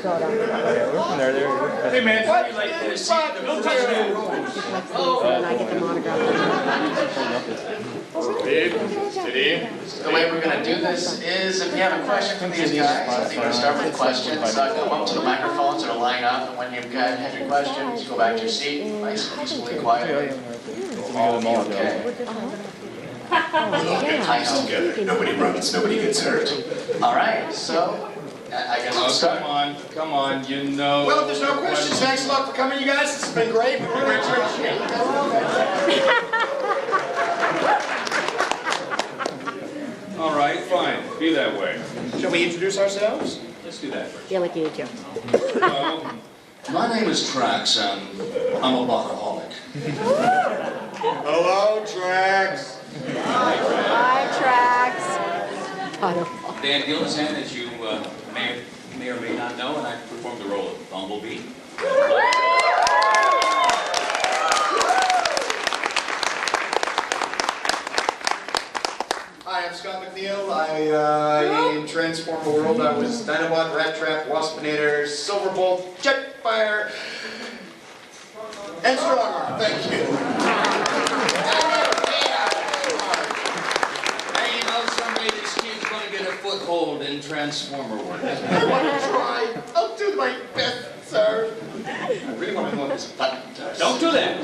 We're from there. Hey man, what? You like this? Don't touch that. And I get them autographed. The way we're going to do this is, if you have a question for these guys, I think we'll start with questions. Come up to the microphones or line up, and when you've had your questions, go back to your seat, nice, peacefully, quietly. All be okay. Look at times together. Nobody runs, nobody gets hurt. All right, so I guess we'll start. Come on, you know. Well, if there's no questions, thanks a lot for coming, you guys. This has been great. We really appreciate it. All right, fine. Be that way. Shall we introduce ourselves? Let's do that first. Yeah, like you do. My name is Trax, and I'm a botaholic. Hello, Trax. Hi, Trax. Dan Gilvezan, as you may or may not know, and I performed the role of Bumblebee. Hi, I'm Scott McNeil. In Transformer World, I was Dinobot, Rattrap, Waspinator, Silverbolt, Jetfire, and Stronger. Thank you. Hey, you know, someday this kid's going to get a foothold in Transformer world. I want to try. I'll do my best, sir. I really want to know what this button does. Don't do that.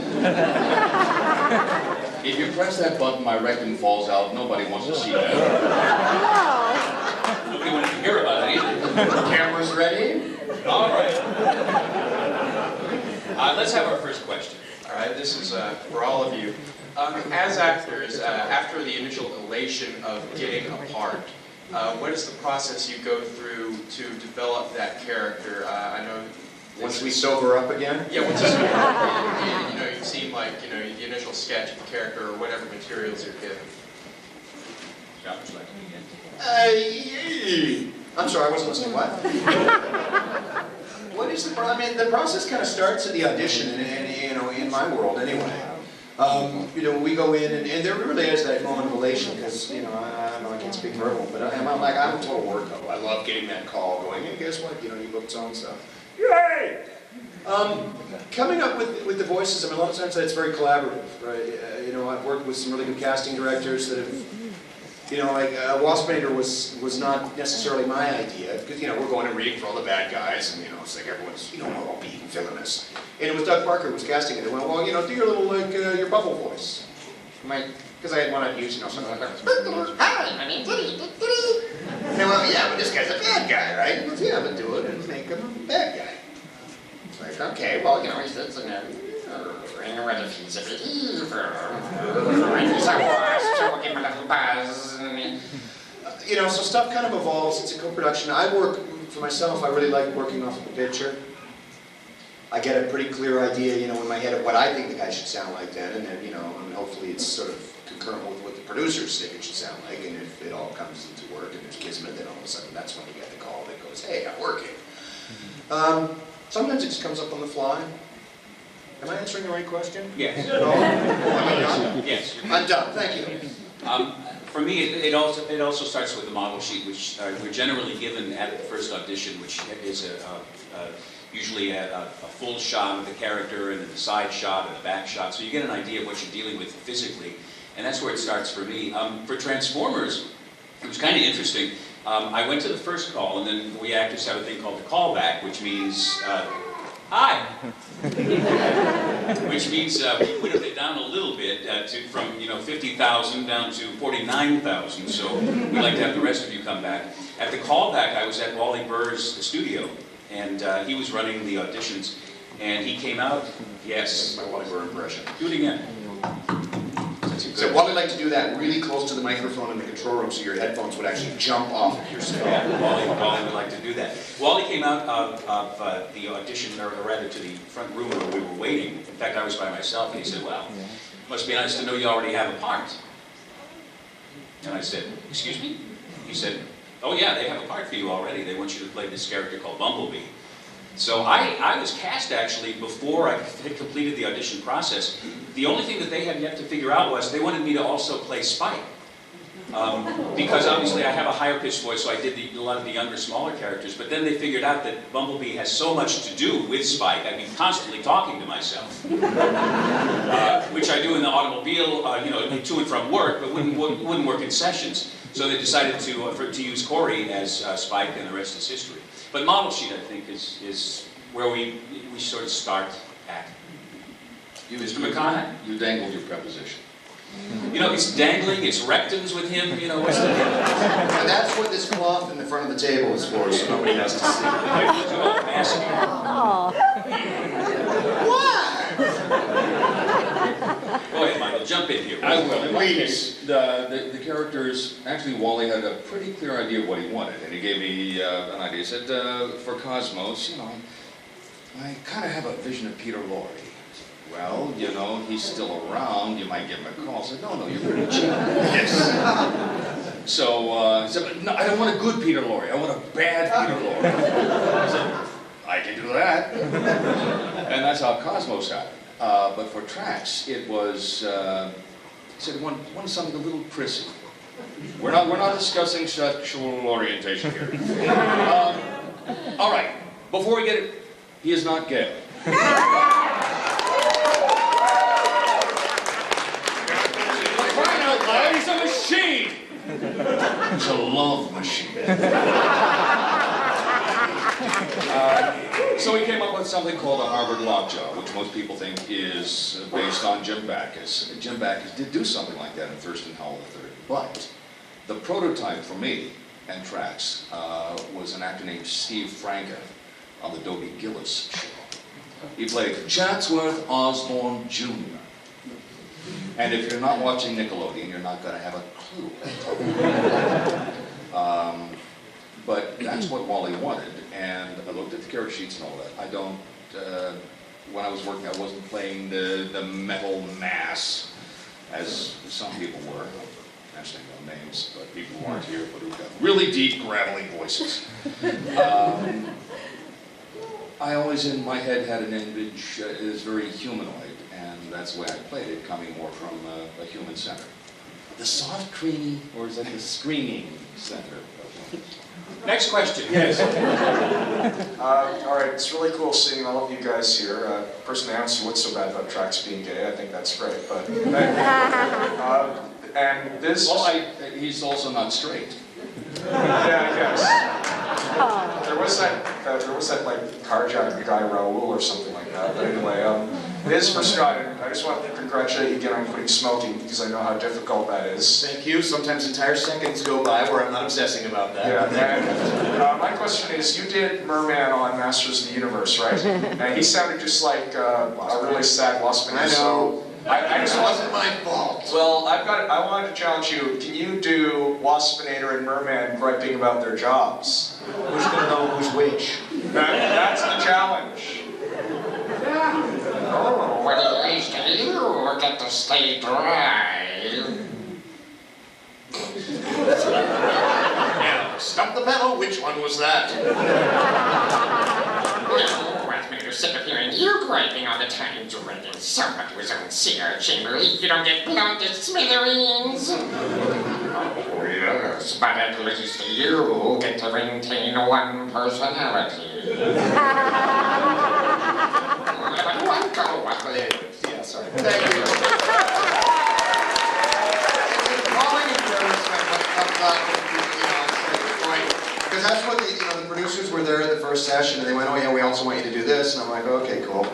If you press that button, my rectum falls out. Nobody wants to see that. Nobody wants to hear about it either. Camera's ready. All right. Let's have our first question. All right, this is for all of you. As actors, after the initial elation of getting a part, what is the process you go through to develop that character? I know Once we sober up again? Yeah, once you've seen like the initial sketch of the character or whatever materials you're given. Scott, would you like to begin? I'm sorry, I wasn't listening. What? What is the process? I mean, the process kind of starts at the audition, and in my world anyway. We go in, and there really is that moment of elation because I can't speak verbal, but I'm a total worko. I love getting that call, going, hey, guess what? You booked so and so. Yay! Coming up with the voices, I mean, a lot of times it's very collaborative, right? I've worked with some really good casting directors that have, Waspinator was not necessarily my idea, because, we're going and reading for all the bad guys, and, it's like everyone's, we're all being villainous. And it was Doug Parker who was casting it, and went, well, do your little, your bubble voice. Because I had one I'd use, something like that. Hi, honey, and they went, yeah, but this guy's a bad guy, right? Well, yeah, but do it and make him a bad guy. It's like, okay, well, he sits in there, where the fees of it, he's a wasp, so we'll give him a little buzz. So stuff kind of evolves. It's a co-production. I work, for myself, I really like working off of the picture. I get a pretty clear idea, in my head of what I think the guy should sound like then, and then, and hopefully it's sort of concurrent with what the producers think it should sound like, and if it all comes into work and there's kismet, then all of a sudden that's when you get the call that goes, hey, I'm working. Sometimes it just comes up on the fly. Am I answering the right question? Yes. No? Am I done? Yes. I'm done, thank you. For me, it also starts with the model sheet, which we're generally given at the first audition, which is usually a full shot of the character and then the side shot and the back shot, so you get an idea of what you're dealing with physically, and that's where it starts for me. For Transformers, it was kind of interesting. I went to the first call, and then we actors have a thing called the callback, which means hi. Which means we whittled it down a little bit from 50,000 down to 49,000. So we'd like to have the rest of you come back. At the callback, I was at Wally Burr's studio, and he was running the auditions. And he came out. Yes, my Wally Burr impression. Do it again. So Wally liked to do that really close to the microphone in the control room so your headphones would actually jump off of your skull. Yeah, Wally would like to do that. Wally came out of the audition, or rather to the front room where we were waiting. In fact, I was by myself, and he said, well, must be nice to know you already have a part. And I said, excuse me? He said, oh yeah, they have a part for you already. They want you to play this character called Bumblebee. So I was cast actually before I had completed the audition process. The only thing that they had yet to figure out was they wanted me to also play Spike. Because obviously I have a higher pitched voice, so I did a lot of the younger, smaller characters. But then they figured out that Bumblebee has so much to do with Spike. I'd be constantly talking to myself, which I do in the automobile, to and from work, but wouldn't work in sessions. So they decided to use Corey as Spike, and the rest is history. But Model Sheet, I think, is where we sort of start at. Mr. McConnohie? You dangled your preposition. It's dangling, it's rectums with him, what's the deal? And that's what this cloth in the front of the table is for, so nobody has to see. Oh. Go ahead, Michael, jump in here. I will. In my case, the characters, actually Wally had a pretty clear idea of what he wanted, and he gave me an idea. He said, for Cosmos, I kind of have a vision of Peter Lorre. Well, he's still around, you might give him a call. I said, no, you're pretty cheap. Yes. So, he said, but no, I don't want a good Peter Lorre, I want a bad Peter Lorre. I said, I can do that. And that's how Cosmos happened. But for Trax, it was, he said, I want something a little prissy. We're not discussing sexual orientation here. All right, before we get it, he is not gay. He's a machine! He's a love machine. So we came up with something called a Harvard Lockjaw, which most people think is based on Jim Backus. Jim Backus did do something like that in First and Howell III. But the prototype for me and Trax was an actor named Steve Franken on the Dobie Gillis show. He played Chatsworth Osborne Jr. And if you're not watching Nickelodeon, you're not going to have a clue. But that's what Wally wanted, and I looked at the character sheets and all that. I don't, when I was working, I wasn't playing the metal mass, as some people were. I'm mentioning no names, but people who aren't here, but who've got really deep, gravelly voices. I always, in my head, had an image that is very humanoid, and that's the way I played it, coming more from a human center. The soft, creamy, or is that the screaming center? Next question. Yes. All right, it's really cool seeing all of you guys here. Personally, I don't see what's so bad about Trax being gay. I think that's great, but and this. Well, he's also not straight. Yeah, I guess. There was that like carjacking guy Raoul or something like that. But anyway, this is for Scott, and I just want to congratulate you again on quitting smoking because I know how difficult that is. Thank you. Sometimes entire seconds go by where I'm not obsessing about that. Yeah, and my question is, you did Merman on Masters of the Universe, right? And he sounded just like a really sad Waspinator. I know. I just It wasn't my fault. Well, I wanted to challenge you. Can you do Waspinator and Merman griping about their jobs? Who's going to know who's which? That's the challenge. Oh, what at least you get to stay dry. Now, stump the pedal. Which one was that? No, what made her sick of hearing you griping all the time, drinking so much with own cigar chamber, you don't get blown to smithereens. Oh, yes, but at least you get to maintain one personality. One go, Yeah, sorry. Thank you. Calling because that's what the producers were there at the first session, and they went, oh yeah, we also want you to do this, and I'm like, okay, cool.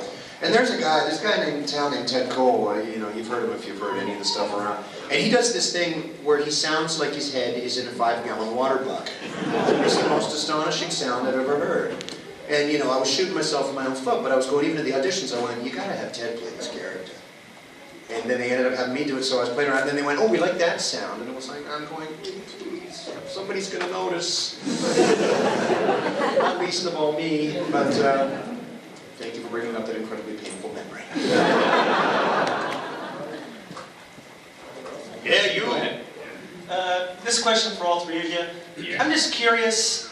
And there's this guy in town named Ted Cole, you've heard of him if you've heard any of the stuff around, and he does this thing where he sounds like his head is in a 5-gallon water bucket. It's the most astonishing sound I've ever heard. And I was shooting myself in my own foot, but I was going even to the auditions, I went, you gotta have Ted play this character. And then they ended up having me do it, so I was playing around, and then they went, oh, we like that sound. And it was like, I'm going, please, somebody's gonna notice. Not least of all me, but thank you for bringing up that incredibly painful memory. Yeah, you. Go ahead. This question for all three of you. Yeah. I'm just curious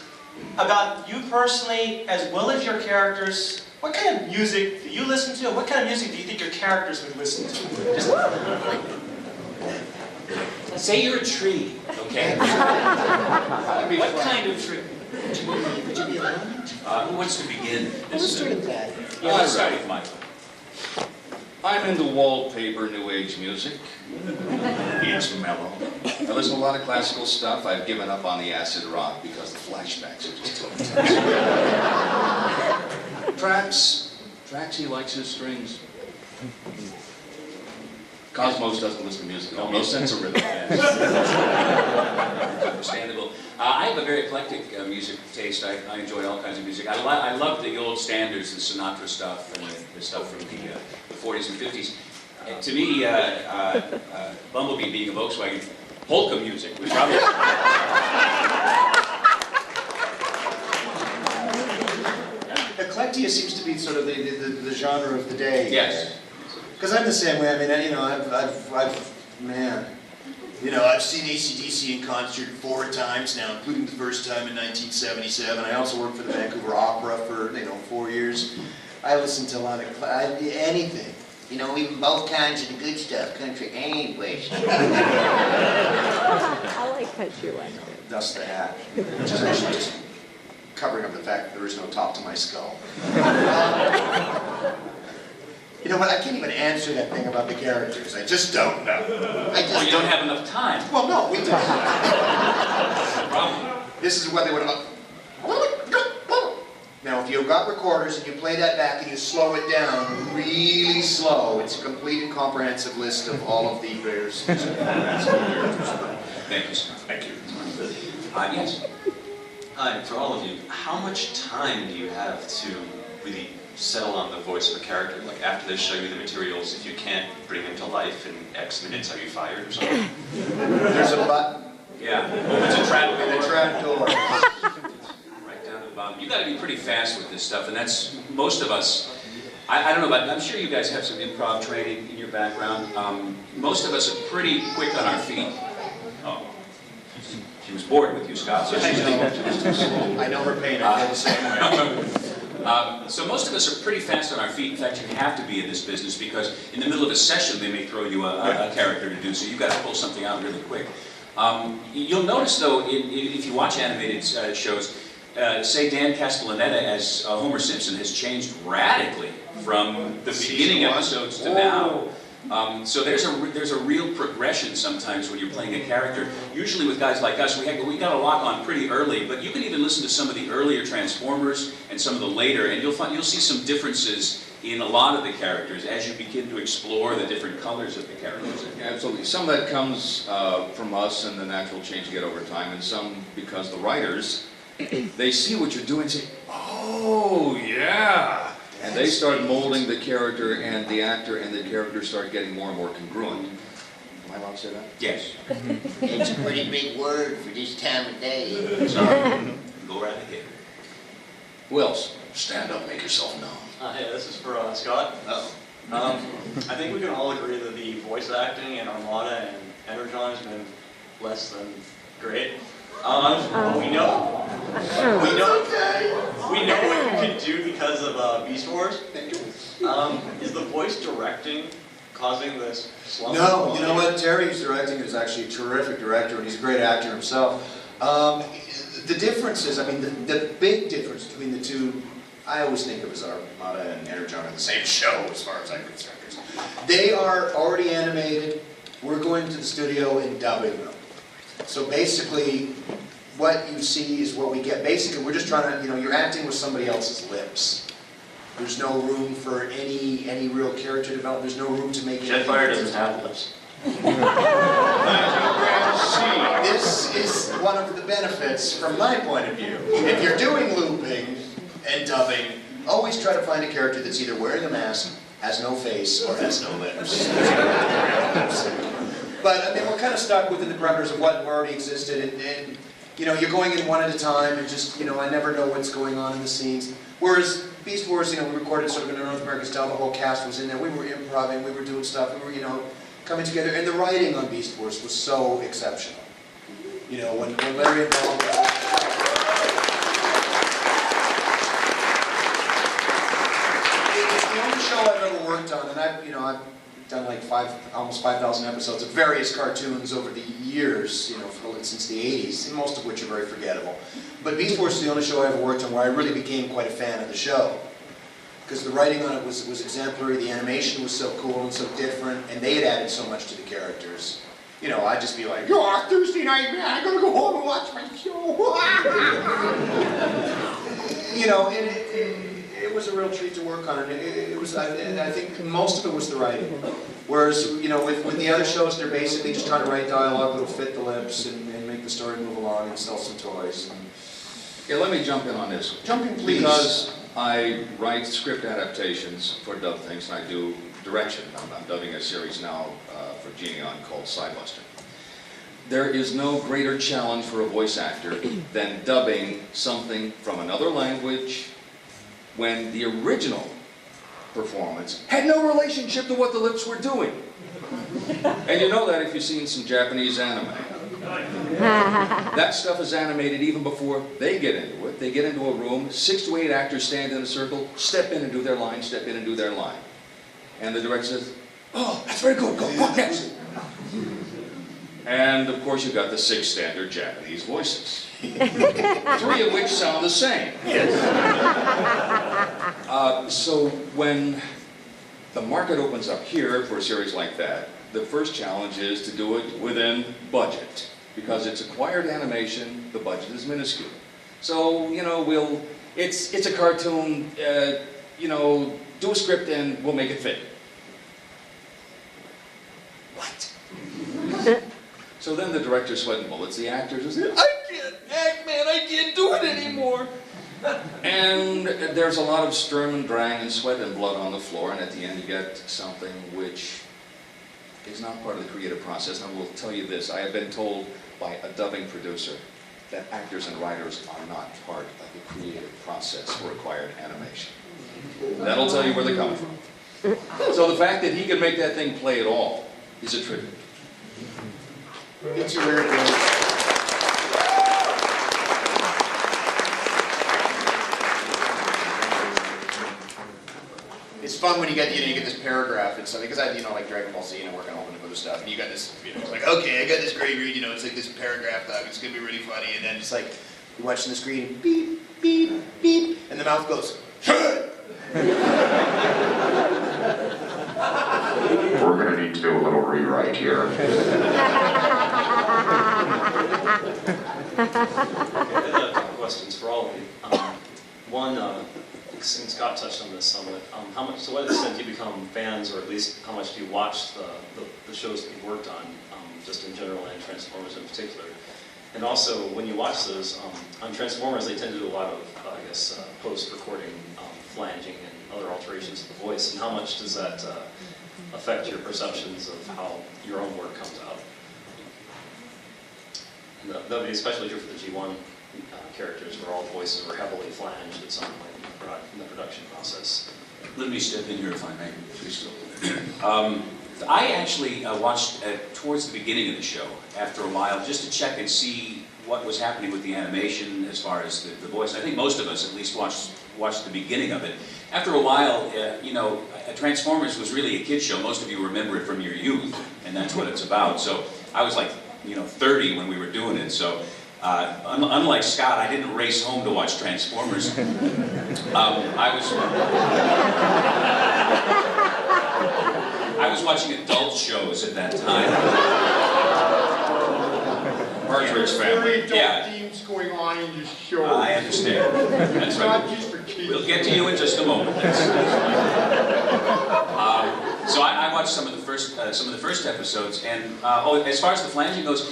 about you personally, as well as your characters. What kind of music do you listen to? What kind of music do you think your characters would listen to? Just... Say you're a tree, okay? What kind of tree? Would you be alone? Who wants to begin? Let's start with that. Yeah, let's start with Michael. I'm into wallpaper, new age music. It's mellow. I listen to a lot of classical stuff. I've given up on the acid rock because the flashbacks are just too intense. Tracks, he likes his strings. Cosmos doesn't listen to music at all. No sense of rhythm. Understandable. I have a very eclectic music taste. I enjoy all kinds of music. I love the old standards, the Sinatra stuff, and the stuff from the 40s and 50s. And to me, Bumblebee being a Volkswagen, polka music was probably... Eclectia seems to be sort of the genre of the day. Yes. Because I'm the same way. I mean, I've seen AC/DC in concert 4 times now, including the first time in 1977. I also worked for the Vancouver Opera for 4 years. I listen to a lot of anything. Even both kinds of the good stuff, country and western. I like country western. Dust the hat. Just covering up the fact that there is no top to my skull. You know what? I can't even answer that thing about the characters. I just don't know. You don't have enough time. Well, no, we don't. Problem. This is what they would. Now, if you've got recorders and you play that back and you slow it down really slow, it's a complete and comprehensive list of all of the various. Thank you, Scott. Thank you. Yes. Hi, for all of you, how much time do you have to really settle on the voice of a character? Like after they show you the materials, if you can't bring him to life in X minutes, are you fired or something? There's a button. Yeah. It's a trap door. And a trap door. Right down to the bottom. You got to be pretty fast with this stuff, and that's most of us. I don't know, but I'm sure you guys have some improv training in your background. Most of us are pretty quick on our feet. Oh. She was bored with you, Scott, so she's I know her pain. I feel the same way. So most of us are pretty fast on our feet. In fact, you have to be in this business because in the middle of a session they may throw you a character to do, so you've got to pull something out really quick. You'll notice though, if you watch animated shows, say Dan Castellaneta as Homer Simpson has changed radically from the beginning episodes to now. So there's a real progression sometimes when you're playing a character. Usually with guys like us, we got to lock on pretty early, but you can even listen to some of the earlier Transformers and some of the later, and you'll see some differences in a lot of the characters as you begin to explore the different colors of the characters. Yeah, absolutely. Some of that comes from us and the natural change you get over time, and some because the writers, they see what you're doing and say, oh, yeah. And they start molding the character, and the actor and the character start getting more and more congruent. Am I allowed to say that? Yes. It's a pretty big word for this time of day. Go right ahead. Who else? Stand up, make yourself known. Hey, this is for Scott. I think we can all agree that the voice acting in Armada and Energon has been less than great. We know what you can do because of Beast Wars. Is the voice directing causing this slump? No, you know what? Terry, who's directing, is actually a terrific director, and he's a great actor himself. The difference is, I mean, the big difference between the two, I always think of as Armada and Energon are the same show, as far as I'm concerned. They are already animated. We're going to the studio and dubbing them. So basically, what you see is what we get. Basically, we're just trying to, you're acting with somebody else's lips. There's no room for any real character development. There's no room to make Jetfire doesn't have lips. This is one of the benefits from my point of view. If you're doing looping and dubbing, always try to find a character that's either wearing a mask, has no face, or has no lips. But I mean, we're kind of stuck within the parameters of what already existed, and you're going in one at a time, and just I never know what's going on in the scenes. Whereas Beast Wars, we recorded sort of in a North American style. The whole cast was in there. We were improvising. We were doing stuff. We were coming together, and the writing on Beast Wars was so exceptional. When Larry and Bob. It's the only show I've ever worked on, and I've done like almost 5,000 episodes of various cartoons over the years, you know, since the 80s, and most of which are very forgettable. But Beast Force is the only show I ever worked on where I really became quite a fan of the show. Because the writing on it was exemplary, the animation was so cool and so different, and they had added so much to the characters. You know, I'd just be like, oh, Thursday night, man, I gotta go home and watch my show. You know, and it was a real treat to work on. It was, I think most of it was the writing. Whereas, you know, with the other shows, they're basically just trying to write dialogue that'll fit the lips and make the story move along and sell some toys. Okay, let me jump in on this. Jump in, please. Because I write script adaptations for dub things, and I do direction. I'm dubbing a series now for Geneon called Sidebuster. There is no greater challenge for a voice actor than dubbing something from another language when the original performance had no relationship to what the lips were doing. And you know that if you've seen some Japanese anime. That stuff is animated even before they get into it. They get into a room, 6 to 8 actors stand in a circle, step in and do their line, step in and do their line. And the director says, oh, that's very good, go next. And of course you've got the 6 standard Japanese voices. 3 of which sound the same. Yes. So when the market opens up here for a series like that, the first challenge is to do it within budget. Because it's acquired animation, the budget is minuscule. So, you know, it's a cartoon, you know, do a script and we'll make it fit. What? So then the director's sweating bullets, the actors are saying, I can't act, man, I can't do it anymore. And there's a lot of sturm and drang and sweat and blood on the floor, and at the end you get something which is not part of the creative process. And I will tell you this, I have been told by a dubbing producer that actors and writers are not part of the creative process for acquired animation. That'll tell you where they're coming from. So the fact that he can make that thing play at all is a tribute. It's a rare thing. It's fun when you get this paragraph and something, because I like Dragon Ball Z and I work on all the other stuff, and you got this, it's like, okay, I got this great read, it's like this paragraph dog, it's gonna be really funny, and then it's like, you're watching the screen, beep, beep, beep, and the mouth goes, shut. We're going to need to do a little rewrite here. I have a couple questions for all of you. One, Scott touched on this somewhat. To what extent do you become fans, or at least how much do you watch the shows that you've worked on, just in general and Transformers in particular? And also, when you watch those, on Transformers, they tend to do a lot of, post-recording flanging and other alterations of the voice. And how much does that affect your perceptions of how your own work comes out? And that would be especially true for the G1 characters, where all voices were heavily flanged at some point in the production process. Let me step in here if I may, please. I actually watched towards the beginning of the show, after a while, just to check and see what was happening with the animation as far as the voice. I think most of us at least watched the beginning of it. After a while, Transformers was really a kid's show. Most of you remember it from your youth, and that's what it's about. So I was like, 30 when we were doing it. So unlike Scott, I didn't race home to watch Transformers. I was watching adult shows at that time. Partridge Family. Yeah. Themes going on in your show. I understand. That's right. Not just for kids. We'll get to you in just a moment. So I watched some of the first episodes, and as far as the flanging goes,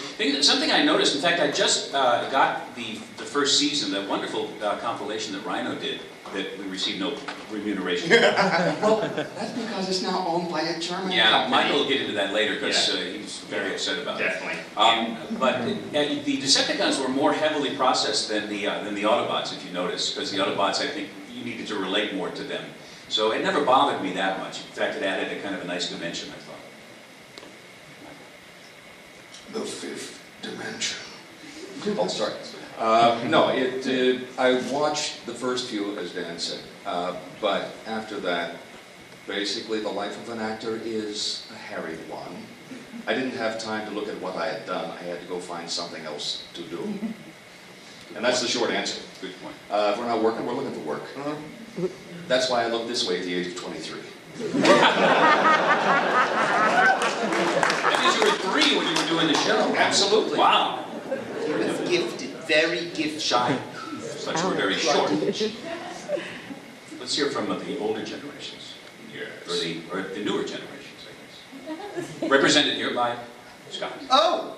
something I noticed. In fact, I just got the first season, that wonderful compilation that Rhino did, that we received no remuneration. Well, that's because it's now owned by a German company. Michael will get into that later because he's very upset about it. Definitely. But the Decepticons were more heavily processed than the Autobots, if you notice, because the Autobots, I think, you needed to relate more to them. So it never bothered me that much. In fact, it added a kind of a nice dimension, I thought. The 5th dimension. Oh, sorry. No, I watched the first few, as Dan said, but after that, Basically, the life of an actor is a harried one. I didn't have time to look at what I had done. I had to go find something else to do. And that's the short answer. Good point. If we're not working, we're looking for work. That's why I look this way at the age of 23. That means you were 3 when you were doing the show. Absolutely. Wow. He was gifted, very gifted. Shy. But you were very short. Let's hear from the older generations. Yes. Or the newer generations, I guess. Represented here by Scott. Oh,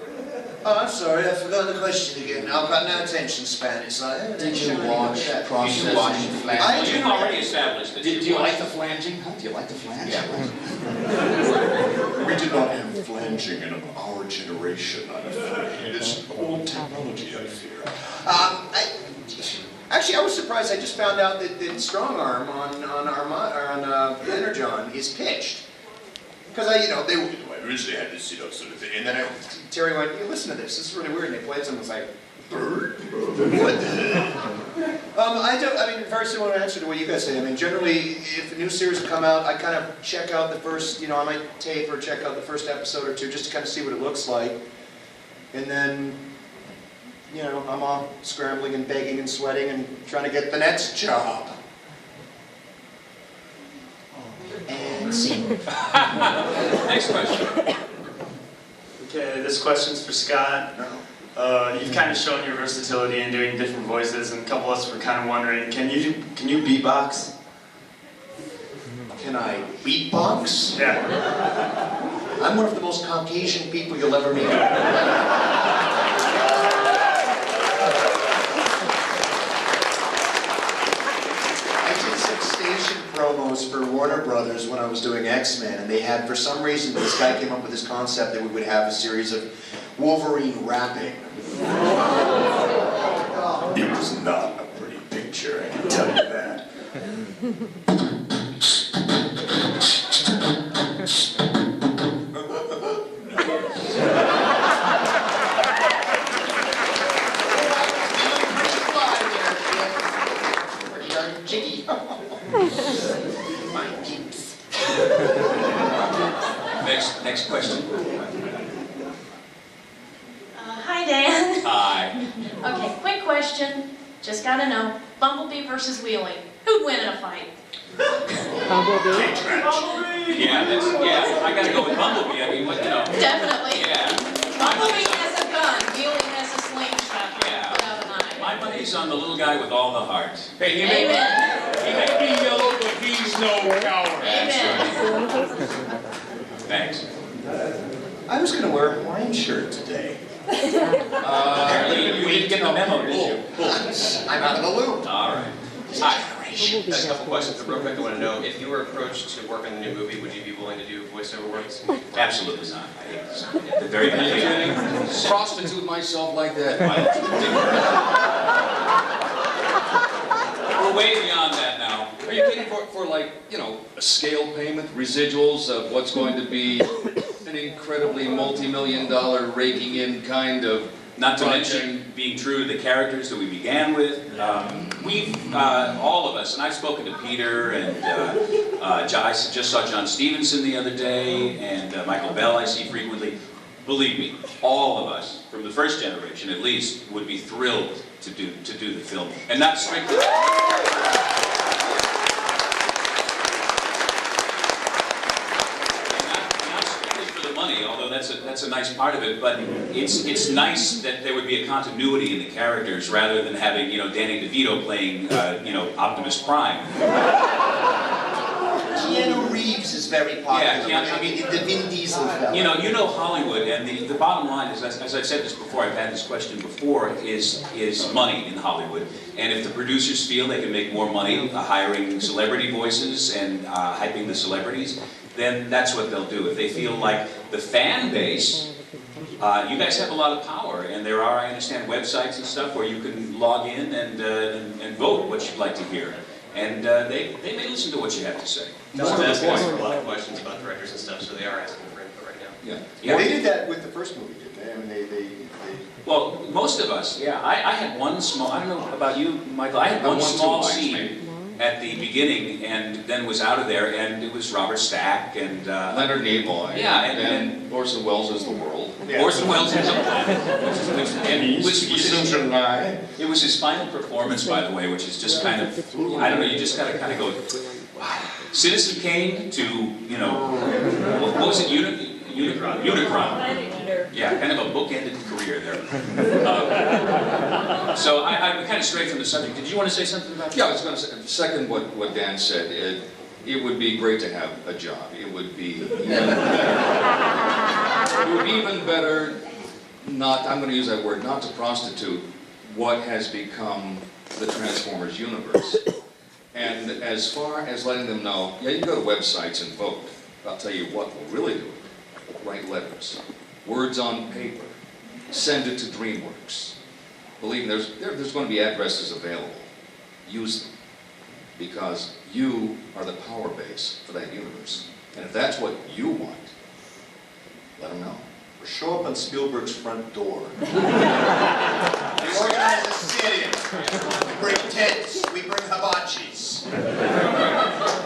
I'm sorry, I forgot the question again. I've got no attention span. It's like, Did you watch Processing I Flanging? You've already established that. Do you like the flanging? Huh? Do you like the flange? Yeah. We did not have flanging in our generation, I'm afraid. It's old technology, I fear. Actually, I was surprised. I just found out that Strong Arm on Energon is pitched. Because they originally had this, sort of thing. And then Terry went, "You listen to this. This is really weird." And they played something. I was like, "Bird? What the heck?" I mean, very similar answer to what you guys say. I mean, generally, if a new series will come out, I kind of check out the first, I might tape or check out the first episode or two just to kind of see what it looks like. And then, I'm all scrambling and begging and sweating and trying to get the next job. And see. Next question. Okay, this question's for Scott. You've kind of shown your versatility in doing different voices, and a couple of us were kind of wondering, can you beatbox? Can I beatbox? Yeah. I'm one of the most Caucasian people you'll ever meet. Promos for Warner Brothers when I was doing X-Men, and they had, for some reason, this guy came up with this concept that we would have a series of Wolverine rapping. It was not a pretty picture, I can tell you that. Next question. Hi, Dan. Hi. Okay, quick question. Just gotta know. Bumblebee versus Wheelie. Who'd win in a fight? Bumblebee. Yeah, I gotta go with Bumblebee. I mean, Definitely. Yeah. Bumblebee has a gun. Wheelie has a slingshot. Yeah. Without an eye. My money's on the little guy with all the heart. Hey, he Amen. may be yellow, but he's no coward. Amen. Thanks. I was going to wear a Hawaiian shirt today. Apparently you didn't get the memo, did you? I'm out of the loop. All right. Hi. A couple questions. Real quick, I want to know, if you were approached to work on the new movie, would you be willing to do voiceover works? Absolutely not. I hate this. At the very beginning. Prostitute myself like that. We're way beyond that now. Are you kidding for like, a scale payment, residuals of what's going to be an incredibly multi-million-dollar raking in kind of Not to project? mention being true to the characters that we began with. We've, all of us, and I've spoken to Peter, and I just saw John Stevenson the other day, and Michael Bell I see frequently. Believe me, all of us, from the first generation at least, would be thrilled to do the film. And not strictly... money, although that's a nice part of it, but it's nice that there would be a continuity in the characters rather than having Danny DeVito playing Optimus Prime. Keanu Reeves is very popular. Yeah, I mean, the Vin Diesel fellow. You know Hollywood, and the bottom line is, as I've said this before, I've had this question before, is money in Hollywood. And if the producers feel they can make more money hiring celebrity voices and hyping the celebrities, then that's what they'll do. If they feel like the fan base, you guys have a lot of power, and there are, I understand, websites and stuff where you can log in and vote what you'd like to hear. And they may listen to what you have to say. No one's asking us for a lot of questions about directors and stuff, so they are asking for input right now. Yeah, they did that with the first movie, didn't they? I mean, they Well, most of us, yeah. I had one small, I don't know about you, Michael, I had one small scene, at the beginning, and then was out of there, and it was Robert Stack and Leonard Nimoy. Yeah, and Orson Welles is the world. Yeah. Orson Welles is a It was his final performance, by the way, which is just kind of, I don't know, you just gotta kind of go, wow. Citizen Kane to, you know, what was it, Unicron. Yeah, kind of a bookended career there. So I'm kind of straight from the subject. Did you want to say something about that? Yeah, I was going to say, second what Dan said, it would be great to have a job. It would be even better not, I'm going to use that word, not to prostitute what has become the Transformers universe. And as far as letting them know, yeah, you go to websites and vote. I'll tell you what will really do it. Write letters, words on paper, send it to DreamWorks. Believe me, there's going to be addresses available. Use them, because you are the power base for that universe. And if that's what you want, let them know. Or show up on Spielberg's front door. We organize a sit-in. We bring tents. We bring hibachis. I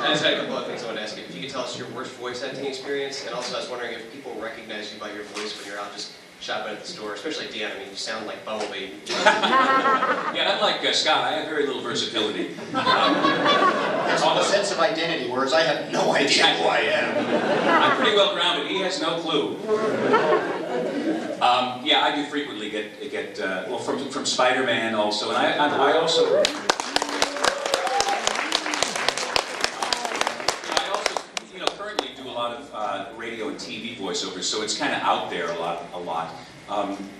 just had a couple of things I wanted to ask you. If you could tell us your worst voice acting experience, and also I was wondering if people recognize you by your voice when you're out just shopping at the store, especially Dan. I mean, you sound like Bumblebee. Yeah, unlike Scott, I have very little versatility. There's a sense of identity, whereas I have no idea who I am. I'm pretty well grounded. He has no clue. Yeah, I do frequently get well, from Spider-Man also, and I also. Radio and TV voiceovers, so it's kind of out there a lot.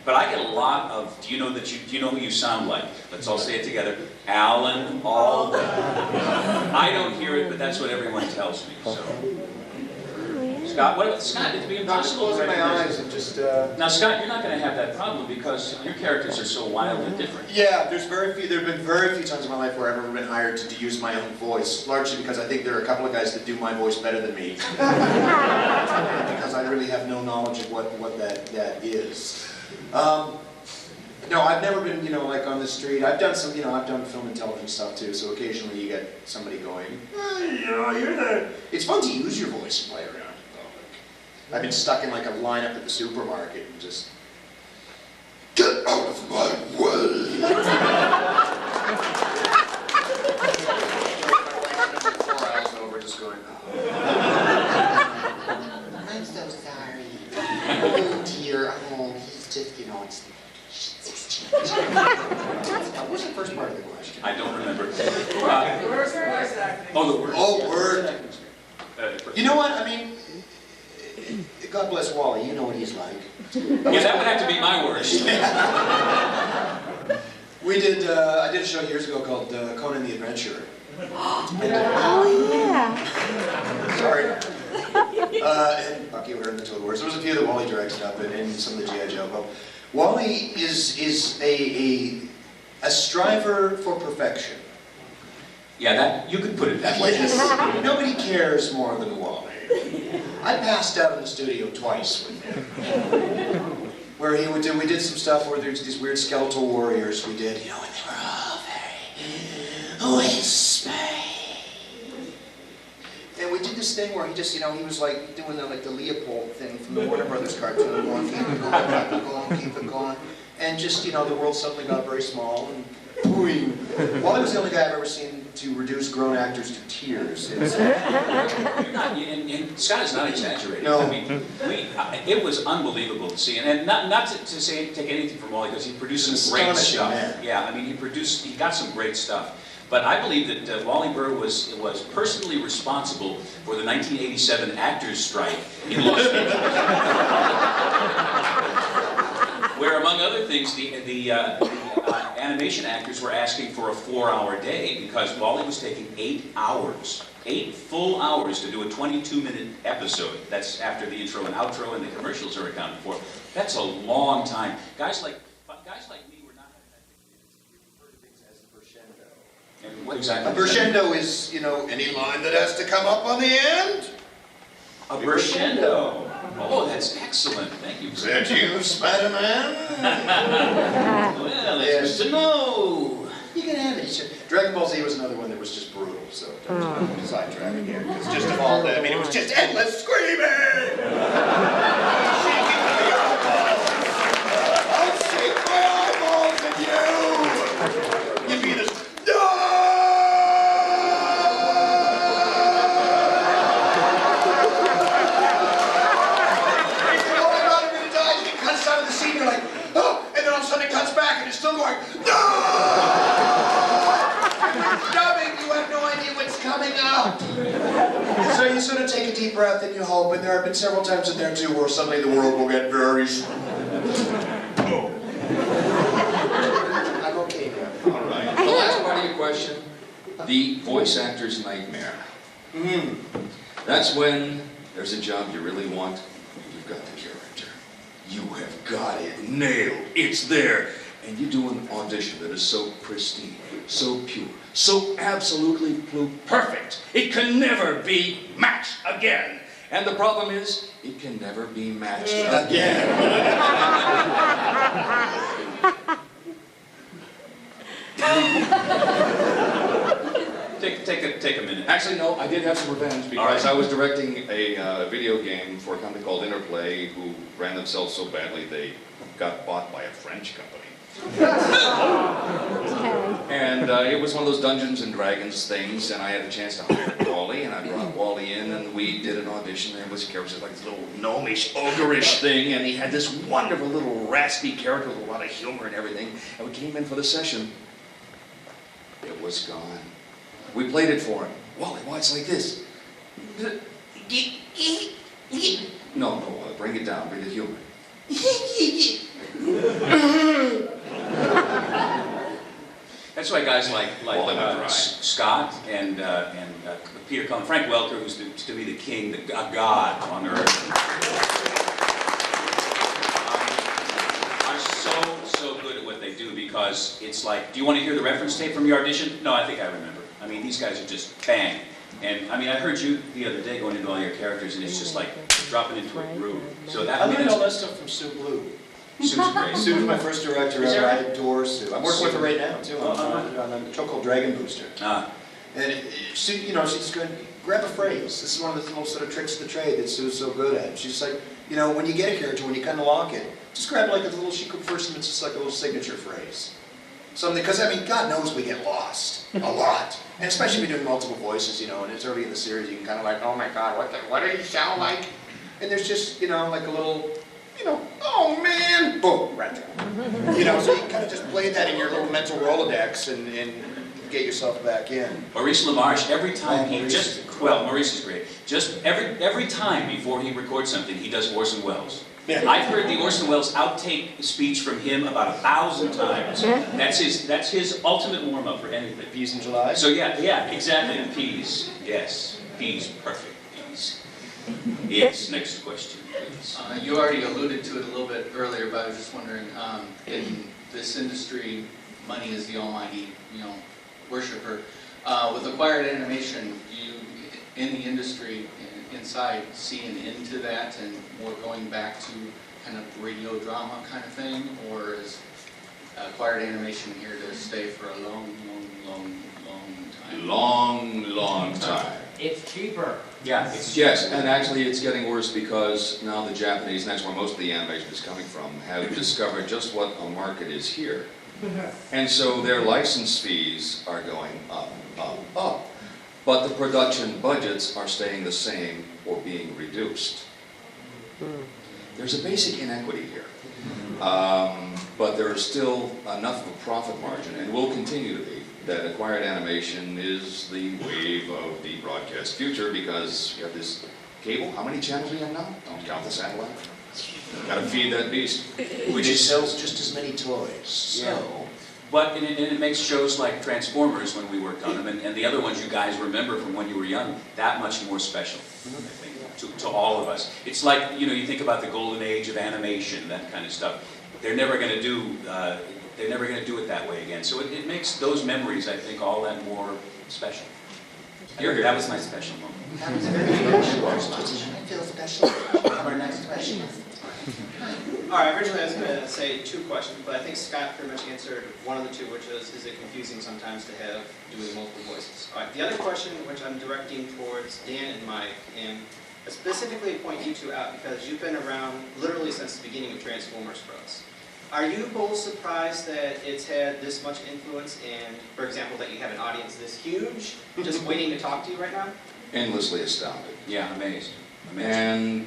But I get a lot of, do you know who you sound like? Let's all say it together. Alan Alda. I don't hear it, but that's what everyone tells me. So. Scott, what about Scott? It'd be impossible to my eyes and just. Now, Scott, you're not going to have that problem because your characters are so wildly different. Yeah, there have been very few times in my life where I've ever been hired to use my own voice, largely because I think there are a couple of guys that do my voice better than me. Because I really have no knowledge of what that is. No, I've never been, like on the street. I've done some, I've done film and television stuff too, so occasionally you get somebody going, you're the... It's fun to use your voice and play around. I've been stuck in like a lineup at the supermarket and just get out of my way. 4 hours over, just going. I'm so sorry. Oh dear. Oh, he's just, What was the first part of the question? I don't remember. The worst voice acting. Oh, the word. Oh, word. You know what? I mean. God bless Wally, you know what he's like. Yeah, that would have to be my worst. We did, I did a show years ago called Conan the Adventurer. Oh, yeah. Sorry. And Bucky were in the Total Wars. There was a few that Wally directed up and some of the G.I. Joe. But Wally is a striver for perfection. Yeah, that you could put it that way. Nobody cares more than Wally. I passed out in the studio twice with him. Where we did some stuff where there's these weird skeletal warriors we did, and they were all very wispy. And we did this thing where he just, he was like doing the Leopold thing from the Warner Brothers cartoon, going, keep it going, keep it going, keep it going. And just, the world suddenly got very small, and Wally was the only guy I've ever seen to reduce grown actors to tears. And Scott is not exaggerating. No. I mean, it was unbelievable to see, and not to take anything from Wally, because he produced some great stuff. Man. Yeah, I mean, he got some great stuff. But I believe that Wally Burr was personally responsible for the 1987 actors' strike in Los Angeles. Where, among other things, the animation actors were asking for a 4-hour day because Wally was taking 8 hours, 8 full hours to do a 22-minute episode. That's after the intro and outro and the commercials are accounted for. That's a long time. Guys like me were not having that. We refer to things as a crescendo. And what exactly? A crescendo is, any line that has to come up on the end. A crescendo. Oh, that's excellent. Thank you. Is that you, Spider-Man? Well, it's good to know. You can have it. Dragon Ball Z was another one that was just brutal, so don't sidetrack here. Because just of all that, I mean, it was just endless screaming! I'll shake my eyeballs at you! You'd be this, no! Oh my God, I'm gonna die! It cuts out of the scene, you're like, oh! And then all of a sudden it cuts back and it's still going, no! Dubbing, you have no idea what's coming up. So you sort of take a deep breath and you hope, and there have been several times in there too where suddenly the world will get very oh. I'm okay now. All right. The last part of your question, the voice actor's nightmare. That's when there's a job you really want, you've got the character. You have got it nailed. It's there. And you do an audition that is so pristine, so pure, so absolutely perfect. It can never be matched again. And the problem is, it can never be matched again. Take a minute. Actually, no, I did have some revenge because I was directing a video game for a company called Interplay who ran themselves so badly they got bought by a French company. And it was one of those Dungeons and Dragons things, and I had a chance to hire Wally, and I brought Wally in, and we did an audition. There was a character like this little gnomish, ogreish thing, and he had this wonderful little raspy character with a lot of humor and everything. And we came in for the session. It was gone. We played it for him. Wally, why it's like this? No, bring it down, bring the humor. That's why guys like Scott and Peter Cullen, Frank Welker, who's to be the king, a god on earth, are so good at what they do because it's like, do you want to hear the reference tape from your audition? No, I think I remember. I mean, these guys are just bang. And I mean, I heard you the other day going into all your characters, and it's just like dropping into a groove. So that, I learned all that stuff from Sue Blue. Sue's great. Sue was my first director ever. I adore Sue. I'm working with her right now, too, on a show called Dragon Booster. And Sue, you know, she's going to grab a phrase. This is one of the little sort of tricks of the trade that Sue's so good at. She's like, you know, when you get a character, when you kind of lock it, just grab like a little, she could first, it's just like a little signature phrase. Something, because I mean, God knows we get lost a lot. And especially if you're doing multiple voices, you know, and it's early in the series, you can kind of like, oh my God, what do you sound like? And there's just, you know, like a little, you know, oh man, boom, Rattrap. You know, so you can kind of just play that in your little mental Rolodex and get yourself back in. Maurice LaMarche, every time Maurice is great. Just every time before he records something, he does Orson Welles. Yeah. I've heard the Orson Welles outtake speech from him about 1,000 times. That's his ultimate warm-up for anything. Peas in July? So yeah, exactly. And peas, yes. Peas, perfect peas. Yes, next question, please. You already alluded to it a little bit earlier, but I was just wondering, in this industry, money is the almighty, you know, worshiper. With acquired animation, do you, in the industry, inside, see an end to that and more going back to kind of radio drama kind of thing, or is acquired animation here to stay for a long time? Long time. It's cheaper. Yeah. Yes, and actually it's getting worse because now the Japanese, and that's where most of the animation is coming from, have discovered just what a market is here. And so their license fees are going up, up. But the production budgets are staying the same or being reduced. There's a basic inequity here. But there is still enough of a profit margin, and will continue to be, that acquired animation is the wave of the broadcast future because you have this cable. How many channels do you have now? Don't count the satellite. Gotta feed that beast. Which sells just as many toys. So. Yeah. But it makes shows like Transformers, when we worked on them, and the other ones you guys remember from when you were young, that much more special, I think, to all of us. It's like, you know, you think about the golden age of animation, that kind of stuff. They're never going to do it that way again. So it makes those memories, I think, all that more special. That was my special moment. That was a very special question. I feel special. Our next question. All right, originally I was going to say 2 questions, but I think Scott pretty much answered one of the 2, which is it confusing sometimes to have doing multiple voices? All right, the other question, which I'm directing towards Dan and Mike, and I specifically point you 2 out because you've been around literally since the beginning of Transformers for us. Are you both surprised that it's had this much influence and, for example, that you have an audience this huge just waiting to talk to you right now? Endlessly astounded. Yeah, amazed. And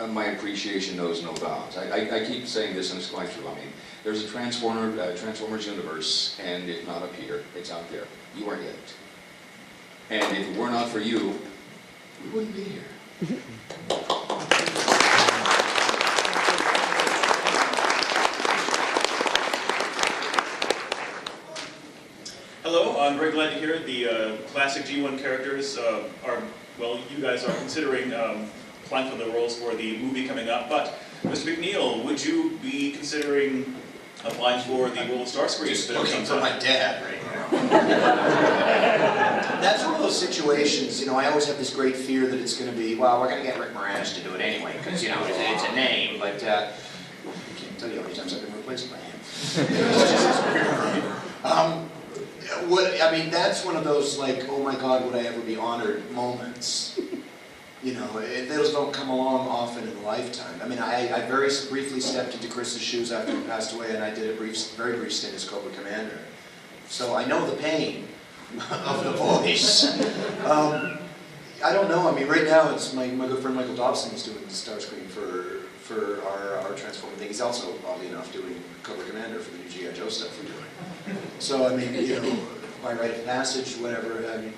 my appreciation knows no bounds. I keep saying this, and it's quite true. I mean, there's a Transformers universe, and if not up here, it's out there. You are it. And if it were not for you, we wouldn't be here. Hello, I'm very glad to hear the classic G1 characters are, well, you guys are considering applying for the roles for the movie coming up. But, Mr. McNeil, would you be considering applying for the role of Starscream? Just looking for my dad right now. That's one of those situations, you know, I always have this great fear that it's going to be, well, we're going to get Rick Moranis to do it anyway, because, you know, it's a name, but I can't tell you how many times I've been replaced by him. It's just weird. I mean, that's one of those, like, oh my God, would I ever be honored moments. You know, those don't come along often in a lifetime. I mean, I very briefly stepped into Chris's shoes after he passed away, and I did a very brief stint as Cobra Commander. So I know the pain of the voice. I don't know. I mean, right now it's my good friend Michael Dobson is doing the Starscream for our Transformer thing. He's also, oddly enough, doing Cobra Commander for the new G.I. Joe stuff we're doing. So I mean, you know, by rite of passage, whatever. I mean,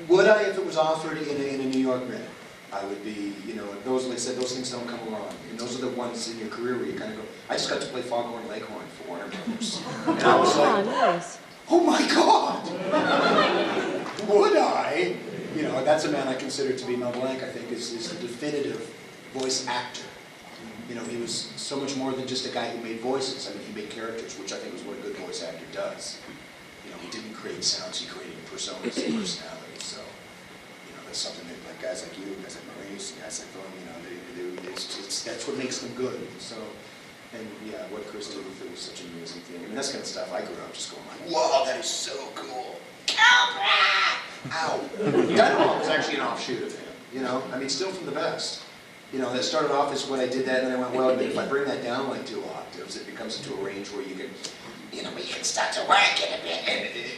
would I, if it was offered in a New York minute? I would be, you know, those, like I said, those things don't come along. And those are the ones in your career where you kind of go, I just got to play Foghorn Leghorn for Warner Brothers. And I was like, nice. Oh my God! Would I? You know, that's a man I consider to be Mel Blanc, I think, is the definitive voice actor. You know, he was so much more than just a guy who made voices. I mean, he made characters, which I think is what a good voice actor does. You know, he didn't create sounds, he created personas and personalities. So, you know, that's something that like guys like you, guys like Maurice, and guys like Phil, you know, that's what makes them good. So, and yeah, what Chris did with it was such an amazing thing. I mean, that's kind of stuff I grew up just going like, whoa, that is so cool. Cobra! Ow! Dinobot was actually an offshoot of him. You know, I mean, still from the best. You know, that started off as when I did that, and then I went, well, if I bring that down like 2 octaves, it becomes into a range where you can, you know, we can start to work it a bit.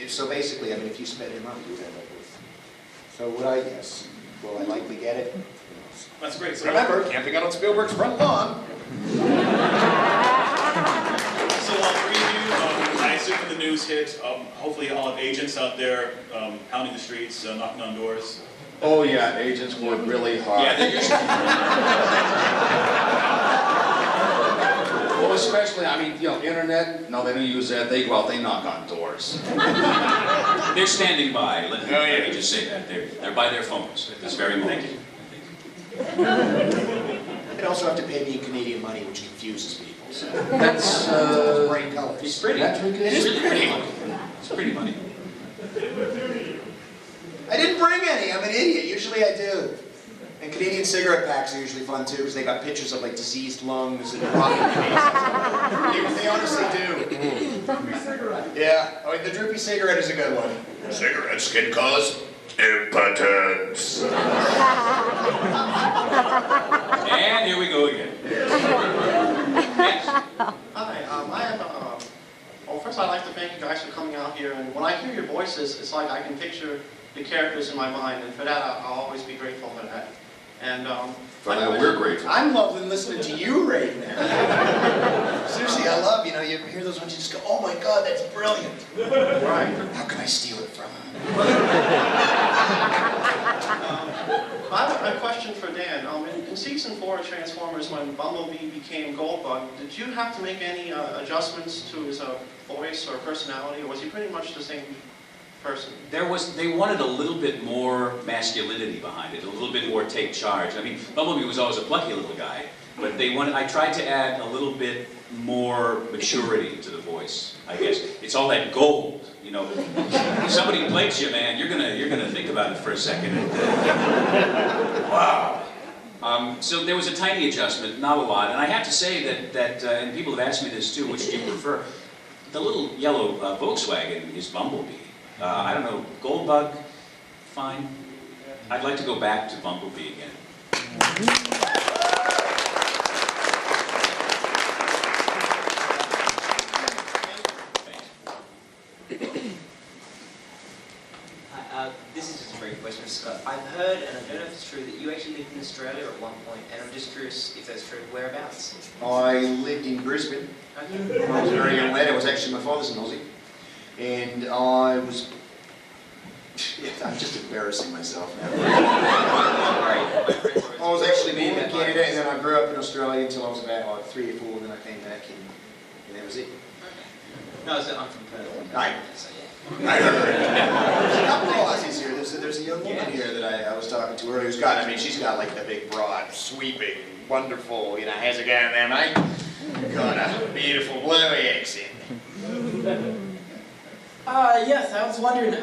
And so basically, I mean, if you sped him up, you would end up with. So would I? Yes. Will I likely get it? That's great. So remember, camping out on Spielberg's front lawn. So while 3 of you, I assume when the news hit, hopefully all have agents out there pounding the streets, knocking on doors. Oh yeah, agents work really hard. Yeah, they're usually... Well, especially, I mean, you know, internet, no, they don't use that. They go out, they knock on doors. They're standing by. Let me just say that. They're by their phones at this very moment. They also have to pay me in Canadian money, which confuses people. So. That's bright colors. It's pretty. It is pretty money. It's pretty money. I didn't bring any. I'm an idiot. Usually I do. And Canadian cigarette packs are usually fun too, because they got pictures of like diseased lungs and rotten face. They honestly do. Droopy cigarette. Yeah. Oh, the droopy cigarette is a good one. Cigarettes can cause impotence. And here we go again. Hi, I have well, first I'd like to thank you guys for coming out here, and when I hear your voices, it's like I can picture the characters in my mind, and for that I'll always be grateful for that. And for that we're grateful. I'm loving listening to you right now. Seriously, I love, you know, you hear those ones, you just go, oh my God, that's brilliant. Right. How can I steal it from him? I have a question for Dan. In season 4 of Transformers, when Bumblebee became Goldbug, did you have to make any adjustments to his voice or personality, or was he pretty much the same person? They wanted a little bit more masculinity behind it, a little bit more take charge. I mean, Bumblebee was always a plucky little guy, but I tried to add a little bit more maturity to the voice, I guess. It's all that gold, You know, if somebody blinks you, man, you're gonna think about it for a second. Wow. So there was a tiny adjustment, not a lot, and I have to say that and people have asked me this too, which do you prefer? The little yellow Volkswagen is Bumblebee. I don't know, Goldbug, fine. I'd like to go back to Bumblebee again. This is just a brief question for Scott. I've heard, and I don't know if it's true, that you actually lived in Australia at one point, and I'm just curious if that's true. Whereabouts? I lived in Brisbane. Okay. I was a very young lad. I was actually, my father's an Aussie. And I was... Yeah, I'm just embarrassing myself now. I was actually born in Canada, and then I grew up in Australia until I was about like 3 or 4, and then I came back, and that was it. No, so I'm from Perth. Right. So, yeah. There's a couple of Aussies here. There's a young woman here that I was talking to earlier who's got, I mean, she's got like the big, broad, sweeping, wonderful, you know, how's it going there, mate? Got a beautiful blowy accent. Yes, I was wondering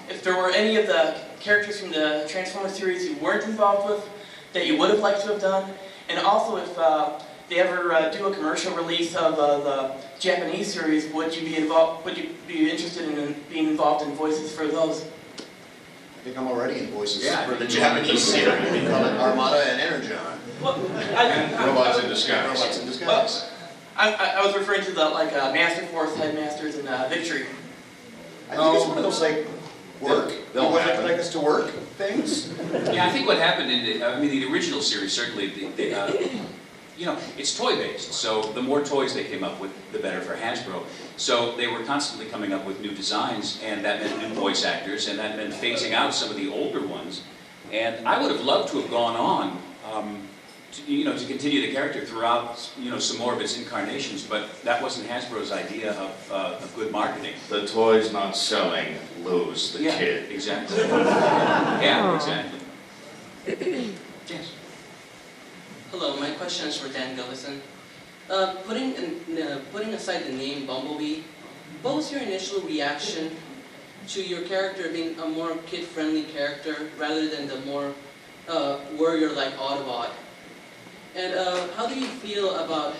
if there were any of the characters from the Transformers series you weren't involved with that you would have liked to have done, and also if they ever do a commercial release of the Japanese series, would you be interested in being involved in voices for those? I think I'm already in voices for the Japanese series. We call it Armada and Energon. Robots in disguise. Robots in disguise. I was referring to the Master Force, Headmasters, and Victory. I think it's one of those like work. They'll happen. Like us to work things. Yeah, I think what happened in the original series, certainly, you know, it's toy-based, so the more toys they came up with, the better for Hasbro. So they were constantly coming up with new designs, and that meant new voice actors, and that meant phasing out some of the older ones. And I would have loved to have gone on, to continue the character throughout, some more of its incarnations, but that wasn't Hasbro's idea of good marketing. The toys not selling lose the kid. Exactly. Yeah, exactly. Yes. Hello, my question is for Dan Gilvezan. Putting aside the name Bumblebee, what was your initial reaction to your character being a more kid-friendly character rather than the more warrior-like Autobot? And how do you feel about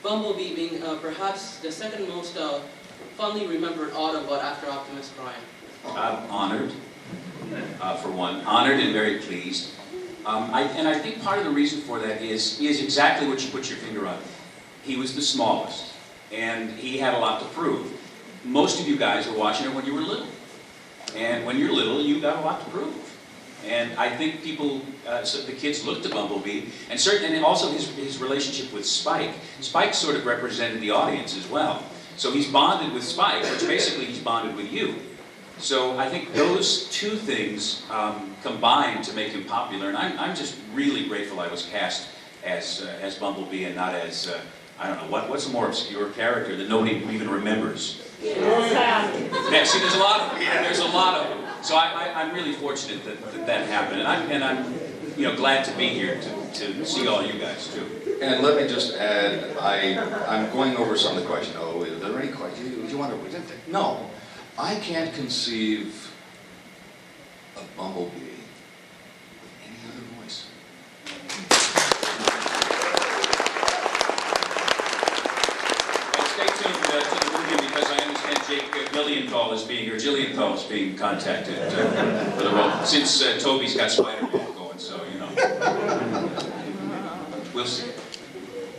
Bumblebee being perhaps the second most fondly remembered Autobot after Optimus Prime? I'm honored, for one. Honored and very pleased. I think part of the reason for that is exactly what you put your finger on. He was the smallest, and he had a lot to prove. Most of you guys were watching it when you were little. And when you're little, you got a lot to prove. And I think people, the kids looked at Bumblebee, and certainly, and also his relationship with Spike. Spike sort of represented the audience as well. So he's bonded with Spike, which basically he's bonded with you. So I think those two things combined to make him popular, and I'm just really grateful I was cast as Bumblebee and not as, I don't know, what's a more obscure character that nobody even remembers? Yeah, see, there's a lot of them. There's a lot of them. So I'm really fortunate that happened, and I'm glad to be here to see all you guys too. And let me just add, I'm going over some of the questions. Oh, is there any questions? You want to present it? No, I can't conceive of Bumblebee with any other voice. Well, stay tuned to the movie because I understand Gillianthal is being contacted for the role, since Toby's got Spider-Man going, so, we'll see.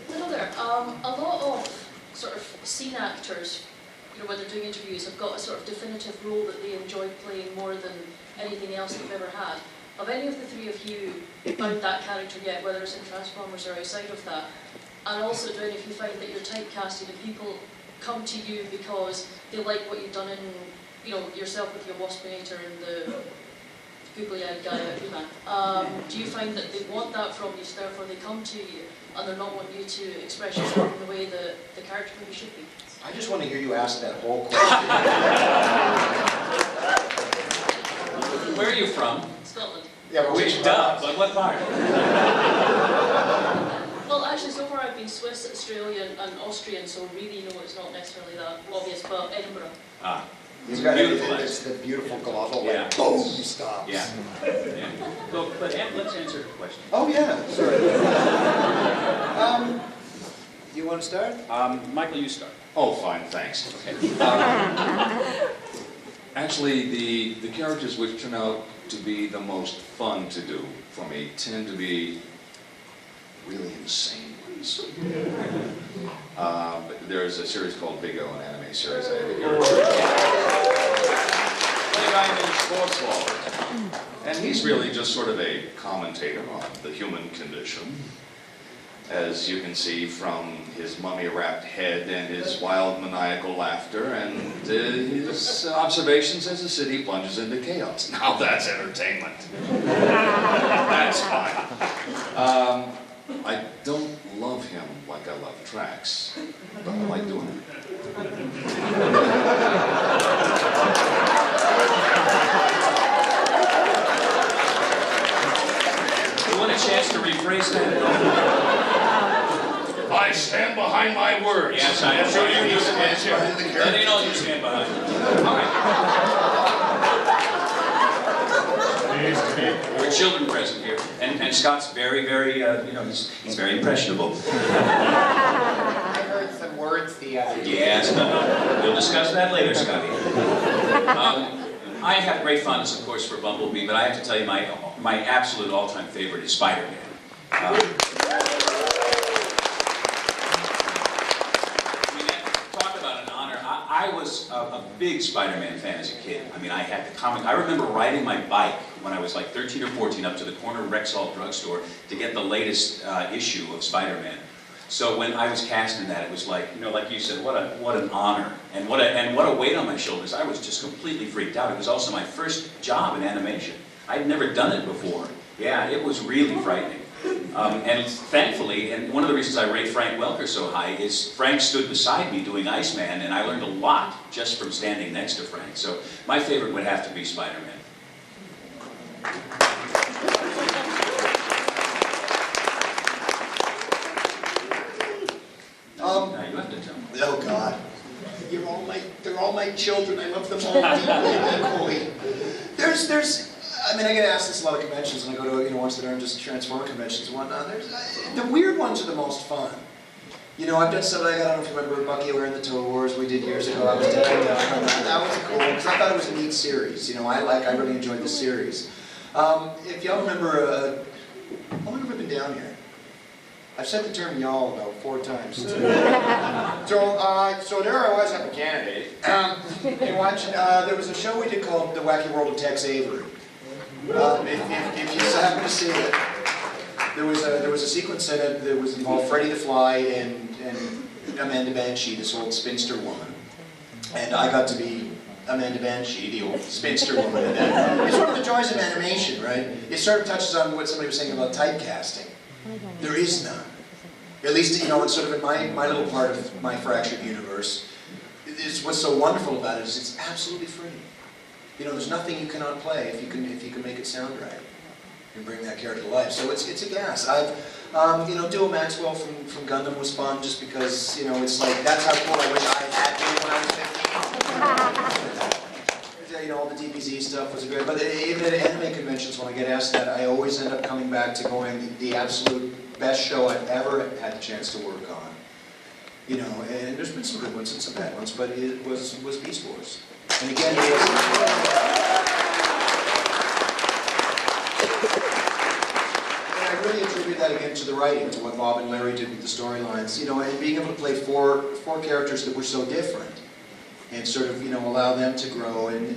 Hello there. A lot of sort of scene actors, when they're doing interviews, have got a sort of definitive role that they enjoy playing more than anything else they've ever had. Have any of the three of you found that character yet, whether it's in Transformers or outside of that? And also, do any of you find that you're typecasted and people come to you because they like what you've done in, yourself with your Waspinator and the googly-eyed guy at He-Man? Do you find that they want that from you, so therefore they come to you and they're not wanting you to express yourself in the way that the character maybe should be? I just want to hear you ask that whole question. Where are you from? Scotland. Yeah, but which dub? But what part? Well, actually, so far I've been Swiss, Australian, and Austrian, so really, no, it's not necessarily that obvious, but Edinburgh. Ah. He's got Beautiful. it's the beautiful glottal, Yeah. like, boom, he stops. Yeah. Yeah. Well, but let's answer the question. Oh, yeah, sorry. You want to start? Michael, you start. Oh, fine, thanks. Okay. Actually, the characters which turn out to be the most fun to do for me tend to be really insane ones. There's a series called Big O, an anime series. I had a guy named Sportsball. And he's really just sort of a commentator on the human condition, as you can see from his mummy-wrapped head and his wild maniacal laughter and his observations as the city plunges into chaos. Now that's entertainment. That's fine. I don't love him like I love tracks, but I like doing it. You want a chance to rephrase that? I stand behind my words. Yes, I am. So you use it. That ain't all you stand behind. All right. There are children present here, and Scott's very, very, he's very impressionable. I heard some words the other day. Yes, we'll discuss that later, Scotty. I have great fondness, of course, for Bumblebee, but I have to tell you, my absolute all-time favorite is Spider-Man. Talk about an honor. I was a big Spider-Man fan as a kid. I mean, I had the comic. I remember riding my bike when I was like 13 or 14 up to the corner Rexall drugstore to get the latest issue of Spider-Man. So when I was cast in that, it was like, like you said, what an honor, and what a weight on my shoulders. I was just completely freaked out. It was also my first job in animation. I'd never done it before. Yeah, it was really frightening. And thankfully, and one of the reasons I rate Frank Welker so high is Frank stood beside me doing Iceman, and I learned a lot just from standing next to Frank. So my favorite would have to be Spider-Man. Now you have to tell me. Oh God, they're all my children. I love them all deeply and equally. I mean, I get asked this a lot of conventions, and I go to ones that aren't just Transformer conventions and whatnot. The weird ones are the most fun. I've done stuff like, I don't know if you remember Bucky wearing the Total Wars we did years ago. I was definitely that was cool because I thought it was a neat series. I really enjoyed the series. If y'all remember, how long have I been down here? I've said the term y'all about 4 times. So there I was up in Canada. There was a show we did called The Wacky World of Tex Avery. If you happen to see it, there was a sequence in it that was involved Freddy the Fly and Amanda Banshee, this old spinster woman. And I got to be Amanda Banshee, the old spinster woman. And it's one of the joys of animation, right? It sort of touches on what somebody was saying about typecasting. There is none. At least, it's sort of in my little part of my fractured universe. What's so wonderful about it is it's absolutely free. There's nothing you cannot play if you can make it sound right and bring that character to life. So it's a gas. Duo Maxwell from Gundam was fun just because, it's like, that's how cool I wish I had been when I was 15. All the DBZ stuff was great. But even at anime conventions, when I get asked that, I always end up coming back to going the absolute best show I've ever had the chance to work on. And there's been some good ones and some bad ones, but it was Beast Wars. And again, and I really attribute that again to the writing, to what Bob and Larry did with the storylines, and being able to play four characters that were so different, and sort of, allow them to grow, and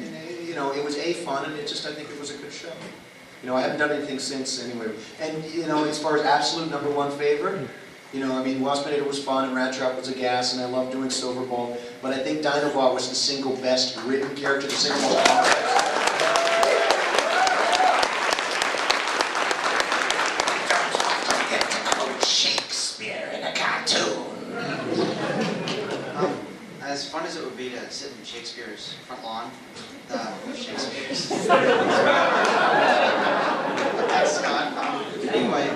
it was fun, and I think it was a good show. I haven't done anything since anyway, and as far as absolute #1 favorite, Waspinator was fun, and Rattrap was a gas, and I loved doing Silverbolt, but I think Dinobot was the single best written character, the single most complex. Shakespeare in a cartoon. As fun as it would be to sit in Shakespeare's front lawn, Shakespeare's. Thanks, Scott. Anyway,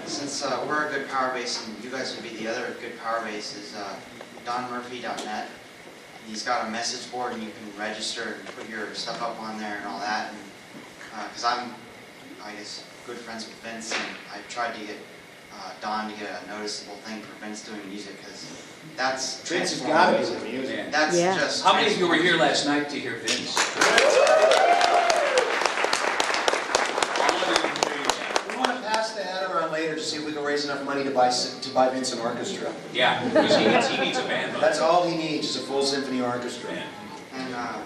since since we're a good power base and you guys would be the other good power base, is donmurphy.net. He's got a message board and you can register and put your stuff up on there and all that. And because I'm, I guess, good friends with Vince, and I tried to get Don to get a noticeable thing for Vince doing music, because that's Vince has got to be the music. Yeah. That's just. How many of you were here last night to hear Vince? We want to pass the hat around later to see if we can raise enough money to buy Vince an orchestra. Yeah, because he needs a band. That's all he needs, is a full symphony orchestra. And I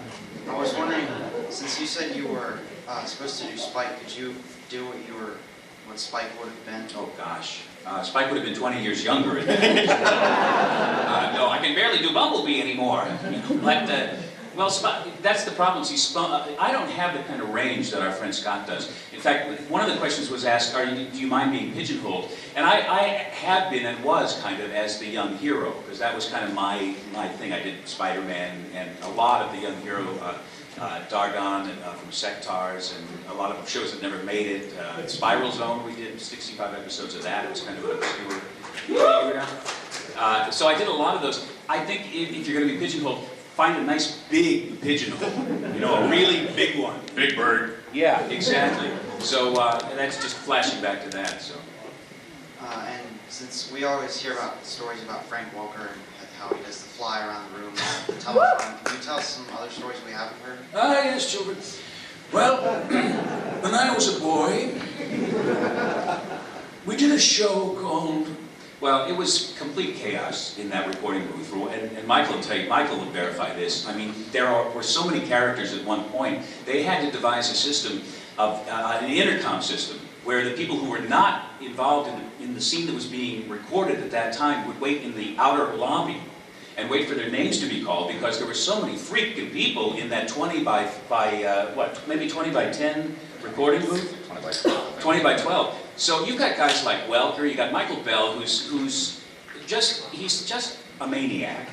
was wondering, since you said you were supposed to do Spike, could you do what Spike would have been? Oh gosh, Spike would have been 20 years younger. No, I can barely do Bumblebee anymore. Well, that's the problem. See, I don't have the kind of range that our friend Scott does. In fact, one of the questions was asked, do you mind being pigeonholed? And I have been and was kind of as the young hero, because that was kind of my thing. I did Spider-Man and a lot of the young hero, Dargon from Sectars, and a lot of shows that never made it. Spiral Zone, we did 65 episodes of that. It was kind of an obscure so I did a lot of those. I think if you're going to be pigeonholed, find a nice big pigeonhole, a really big one. Big bird. Yeah, exactly. So that's just flashing back to that. So. And since we always hear about stories about Frank Welker and how he does the fly around the room, the telephone, can you tell us some other stories we haven't heard? Yes, children. Well, when I was a boy, we did a show called... Well, it was complete chaos in that recording booth, and Michael will tell you, Michael would verify this. I mean, there were so many characters at one point, they had to devise a system of an intercom system, where the people who were not involved in the scene that was being recorded at that time would wait in the outer lobby and wait for their names to be called, because there were so many freaking people in that 20 by maybe 20 by 10 recording booth? 20 by 12. 20 by 12. So you've got guys like Welker, you got Michael Bell, he's just a maniac.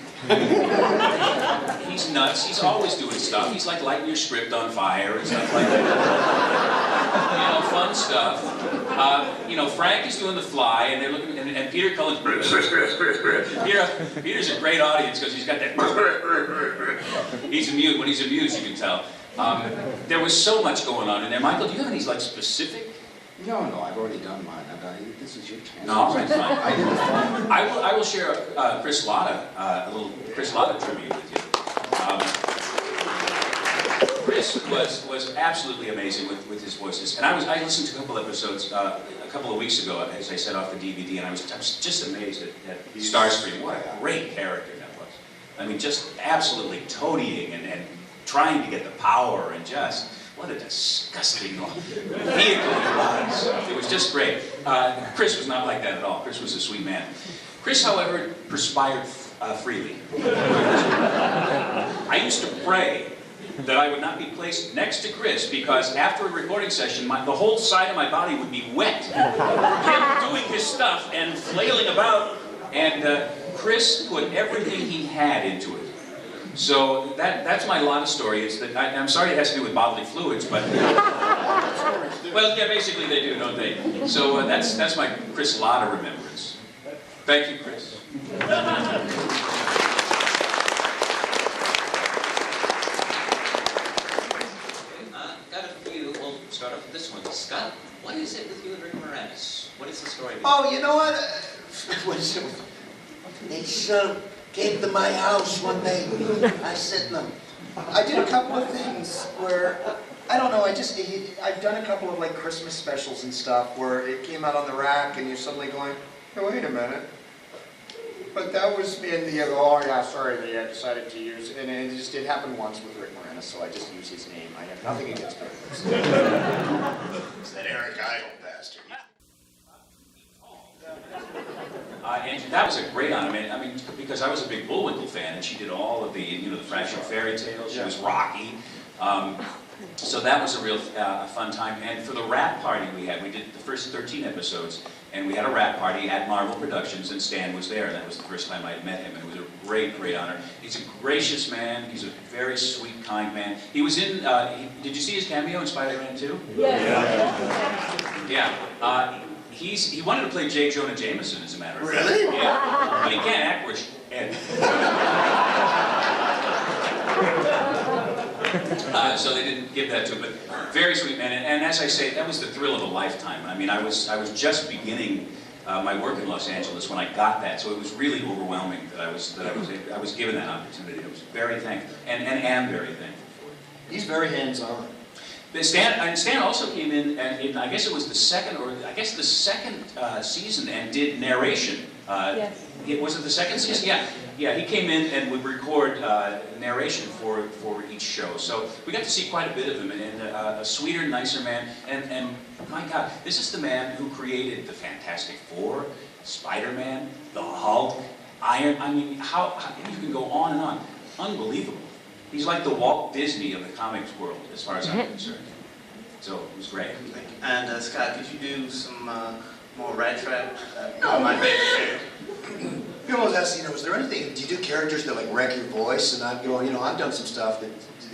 He's nuts, he's always doing stuff. He's like lighting your script on fire and stuff like that. Fun stuff. Frank is doing the fly, and they're looking, and Peter Cullen's Peter's a great audience because he's got that. He's amused. When he's amused, you can tell. There was so much going on in there. Michael, do you have any specific? No, I've already done mine. This is your chance. No, all right, fine. I did the phone. I will share a Chris Latta, a little Chris Latta tribute with you. Chris was absolutely amazing with his voices, and I listened to a couple episodes a couple of weeks ago, as I said, off the DVD, and I was just amazed at Starscream. What a great character that was. I mean, just absolutely toadying and trying to get the power, and just what a disgusting vehicle he was. It was just great. Chris was not like that at all. Chris was a sweet man. Chris, however, perspired freely. I used to pray that I would not be placed next to Chris, because after a recording session, the whole side of my body would be wet. Him doing his stuff and flailing about, and Chris put everything he had into it. So that's my Latta story. It's that I'm sorry it has to do with bodily fluids, but well, yeah, basically they do, don't they? So that's my Chris Latta remembrance. Thank you, Chris. Got a few. We'll start off with this one. Scott, what is it with you and Rick Moranis? What is the story? Oh, you know what? They came to my house one day. I said to them, I did a couple of things where, I don't know, I've done a couple of like Christmas specials and stuff where it came out on the rack and you're suddenly going, oh, wait a minute. But that was in the, oh yeah, sorry, they decided to use, and it did happen once with Rick Moranis, so I just use his name. I have nothing against him. It's that Eric Idle bastard. And that was a great honor, I mean, because I was a big Bullwinkle fan, and she did all of the, the Fractured Fairy Tales. She was Rocky. So that was a real fun time. And for the wrap party we did the first 13 episodes, and we had a wrap party at Marvel Productions, and Stan was there, and that was the first time I had met him, and it was a great, great honor. He's a gracious man. He's a very sweet, kind man. He was in, did you see his cameo in Spider-Man 2? Yeah. Yeah. he wanted to play J. Jonah Jameson, as a matter of fact. Really? Yeah. But he can't act worse. So they didn't give that to him, but very sweet man. And as I say, that was the thrill of a lifetime. I mean, I was just beginning my work in Los Angeles when I got that, so it was really overwhelming that I was given that opportunity. I was very thankful, and am very thankful for it. He's very hands-on. Stan also came in, and I guess it was the second season, and did narration. Yes. Was it the second season? Yeah. Yeah, he came in and would record narration for each show. So we got to see quite a bit of him, and a sweeter, nicer man. And my God, this is the man who created the Fantastic Four, Spider-Man, the Hulk, Iron. I mean, how you can go on and on. Unbelievable. He's like the Walt Disney of the comics world, as far as I'm concerned. So it was great. Thank you. And Scott, could you do some more Rattrap? My favorite character. People always ask, is there anything, do you do characters that like wreck your voice? And I'm going, I've done some stuff that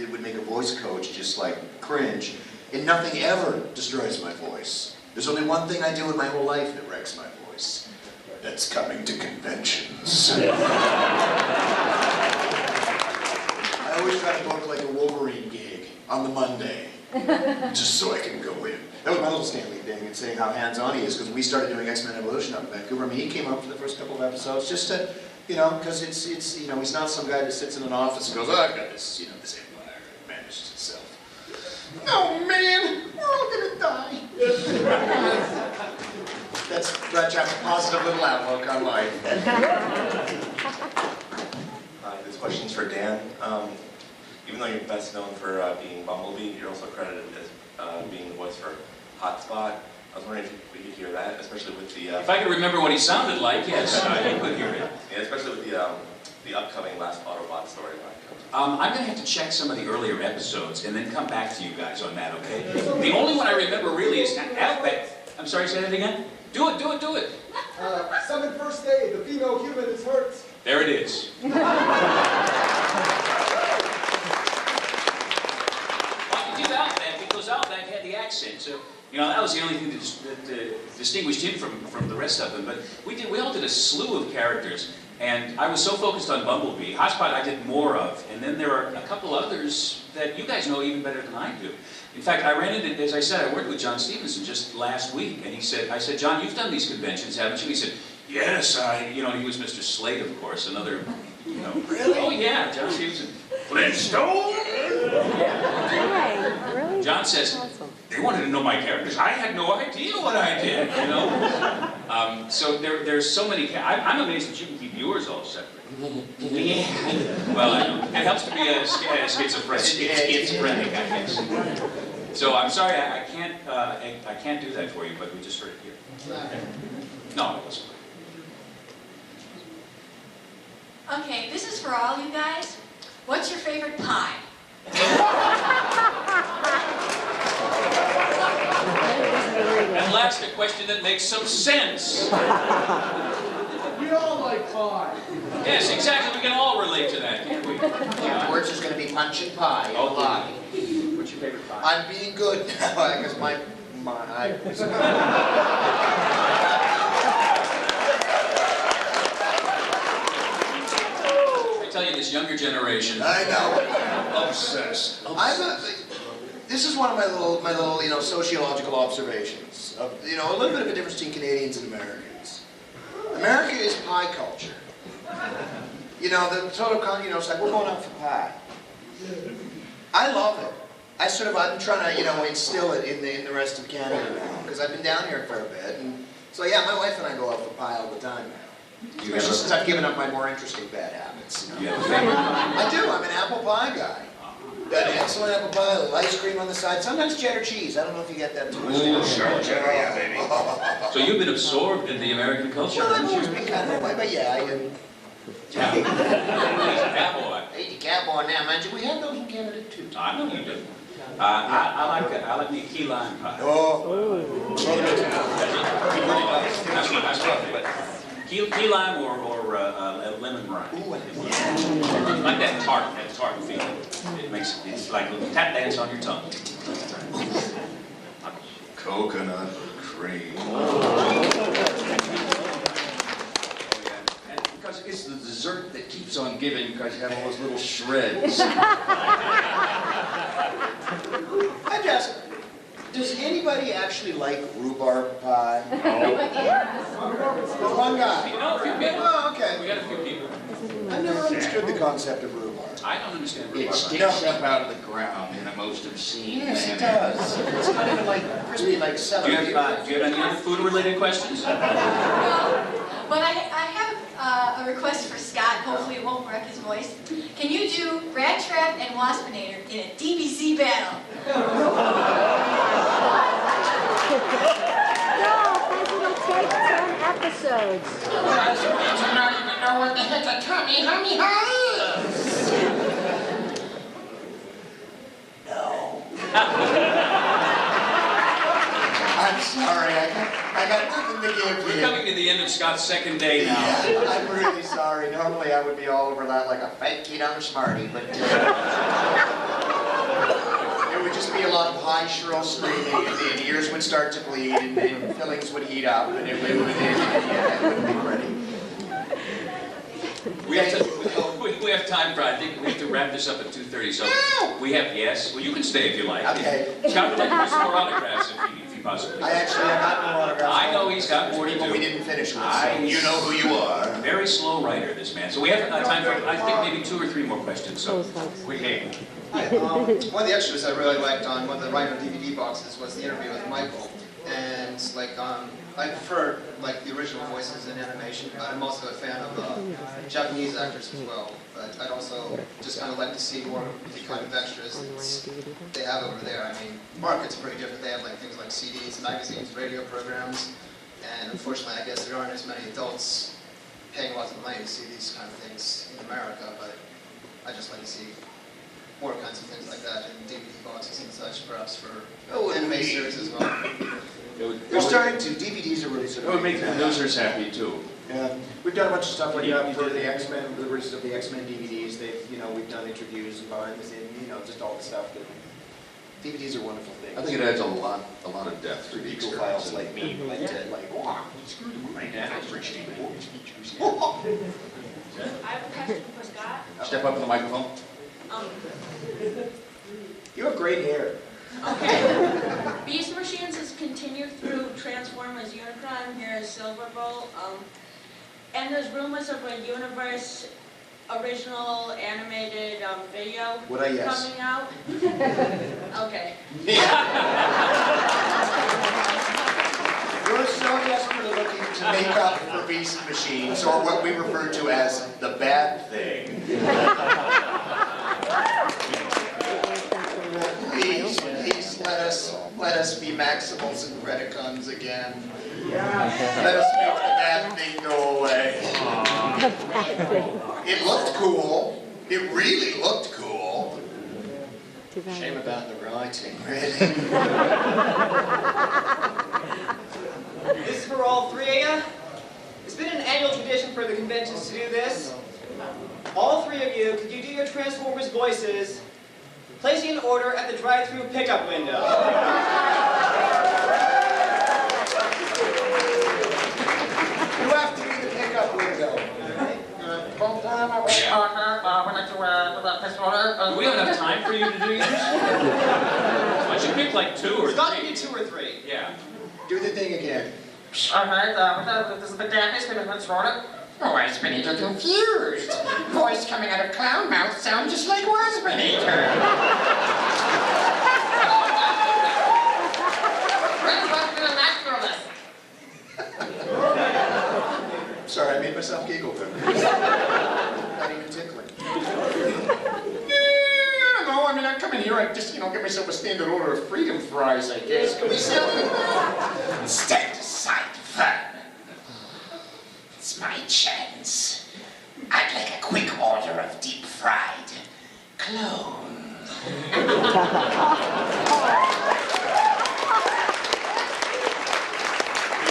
would make a voice coach just like cringe, and nothing ever destroys my voice. There's only one thing I do in my whole life that wrecks my voice. That's coming to conventions. I always try to book like a Wolverine gig on the Monday, just so I can go in. That was my little Stanley thing, and saying how hands-on he is, because when we started doing X-Men Evolution up in Vancouver, I mean, he came up for the first couple of episodes just to, because it's he's not some guy that sits in an office and goes, I've got this, this empire, it manages itself. Oh man, we're all gonna die. That's Rattrap's positive little outlook on life. This question's for Dan. Even though you're best known for being Bumblebee, you're also credited as being the voice for Hotspot. I was wondering if we could hear that, especially with the... if I could remember what he sounded like, yes, I could hear it. Yeah, especially with the upcoming last Autobot storyline. I'm going to have to check some of the earlier episodes and then come back to you guys on that, okay? The only one I remember really is Outback. I'm sorry, say that again? Do it. Summon first aid. The female human is hurt. There it is. Outback had the accent, so that was the only thing that distinguished him from the rest of them. But we all did a slew of characters, and I was so focused on Bumblebee. Hotspot I did more of, and then there are a couple others that you guys know even better than I do. In fact, I ran into, as I said, I worked with John Stevenson just last week, and I said, John, you've done these conventions, haven't you? He said, yes, he was Mr. Slade, of course, another, Really? Oh yeah, John Stevenson. Flintstone? Really? John says, they wanted to know my characters. I had no idea what I did, So there's so many, I'm amazed that you can keep yours all separate. Yeah. Well, I know. It helps to be a schizophrenic, I guess. So I'm sorry, I can't do that for you, but we just heard it here. No, it wasn't. Okay, this is for all you guys. What's your favorite pie? And last, a question that makes some sense. We all like pie. Yes, exactly. We can all relate to that, can't we? Words is going to be punch and pie. Oh, lie. What's your favorite pie? I'm being good now, because I tell you, this younger generation. I know. Obsessed. This is one of my little, sociological observations of, a little bit of a difference between Canadians and Americans. America is pie culture. The total it's like we're going out for pie. I love it. I'm trying to, instill it in the rest of Canada now, because I've been down here for a bit, and so yeah, my wife and I go out for pie all the time now. Especially since I've given up my more interesting bad habits. You have a favorite pie? I do. I'm an apple pie guy. Got an excellent apple pie, a little ice cream on the side, sometimes cheddar cheese. I don't know if you get that too much. Ooh, sure, cheddar, yeah, baby. So you've been absorbed in the American culture, Well, I've haven't always you? been kind of, but yeah, I am. Cowboy. Hey, the cowboy now, man. We have those in Canada too. I know you do. I like that. I like the key lime pie. Oh. That's rough, but key lime or lemon rind. Ooh, like that tart feeling. It's like a little tap dance on your tongue. Coconut cream. And because it's the dessert that keeps on giving because you have all those little shreds. I just, does anybody actually like rhubarb pie? No. One guy. No, a few people. Oh, okay. We got a few people. I never understood the concept of rhubarb. I don't understand It rhubarb. sticks up out of the ground in a most obscene Yes, it manner. does. It's not even like crispy like Do celery. you have any other food-related questions? No, but I have a request for Scott. Hopefully it won't wreck his voice. Can you do Rattrap and Waspinator in a DBZ battle? No, because it'll take 10 episodes. You guys need to not even know what the heck a tummy hummy is. I'm sorry, I got nothing to give We're you. coming to the end of Scott's second day now. Yeah, I'm really sorry. Normally I would be all over that like a fat kid on a Smartie, but there would just be a lot of high shrill screaming, and the ears would start to bleed, and fillings would heat up, and it wouldn't be pretty. We have time for, I think we have to wrap this up at 2:30, so we have, yes, well, you can stay if you like. Okay. Scott would like to do some more autographs if you possibly I got no autographs. I know he's got more to do. People we didn't finish with. You know who you are. Very slow writer, this man. So we have time for, I think, maybe 2 or 3 more questions, so quick game. Hi, one of the extras I really liked on one of the Rhino DVD boxes was the interview with Michael. And like, I prefer like the original voices in animation, but I'm also a fan of Japanese actors as well. But I'd also just kind of like to see more of the kind of extras that they have over there. I mean, market's pretty different. They have like things like CDs, magazines, radio programs, and unfortunately, I guess there aren't as many adults paying lots of money to see these kind of things in America. But I just like to see more kinds of things like that in DVD boxes and such, perhaps for anime series as well. They're starting to. DVDs are really sort It would make the producers happy too. Yeah, we've done a bunch of stuff like that for the X-Men, the release of the X-Men DVDs. We've done interviews and behind the scenes, just all the stuff. That DVDs are wonderful things. I think it adds a lot of depth to the Equal experience. files like me, like wow, My dad appreciated his features. I have a question for Scott. Step up to the microphone. You have great hair. Okay. Beast Machines has continued through Transformers Unicron, here is Silverbolt. And there's rumors of a Universe original animated video Would I yes? coming out. Okay. You're so desperately looking to make up for Beast Machines, or what we refer to as the bad thing. Please let us be Maximals and Predacons again. Let us make the bad thing go away. It looked cool. It really looked cool. Shame about the writing. Really? This is for all three of you. It's been an annual tradition for the conventions to do this. All three of you, could you do your Transformers voices, placing an order at the drive-thru pickup window? You have to be the pickup window. Do we have enough time for you to do yours? Why don't you pick like 2 or 3? It's got to be 2 or 3. Yeah. Do the thing again. Alright, this is the damage going to order. Oh, Waspinator confused. Voice coming out of clown mouth sounds just like Waspinator. Sorry, I made myself giggle there. Not even tickling. No, I mean, I come in here, I just, get myself a standard order of freedom fries, I guess. Can we sell them? Step aside, fun. It's my chance. I'd like a quick order of deep-fried clone.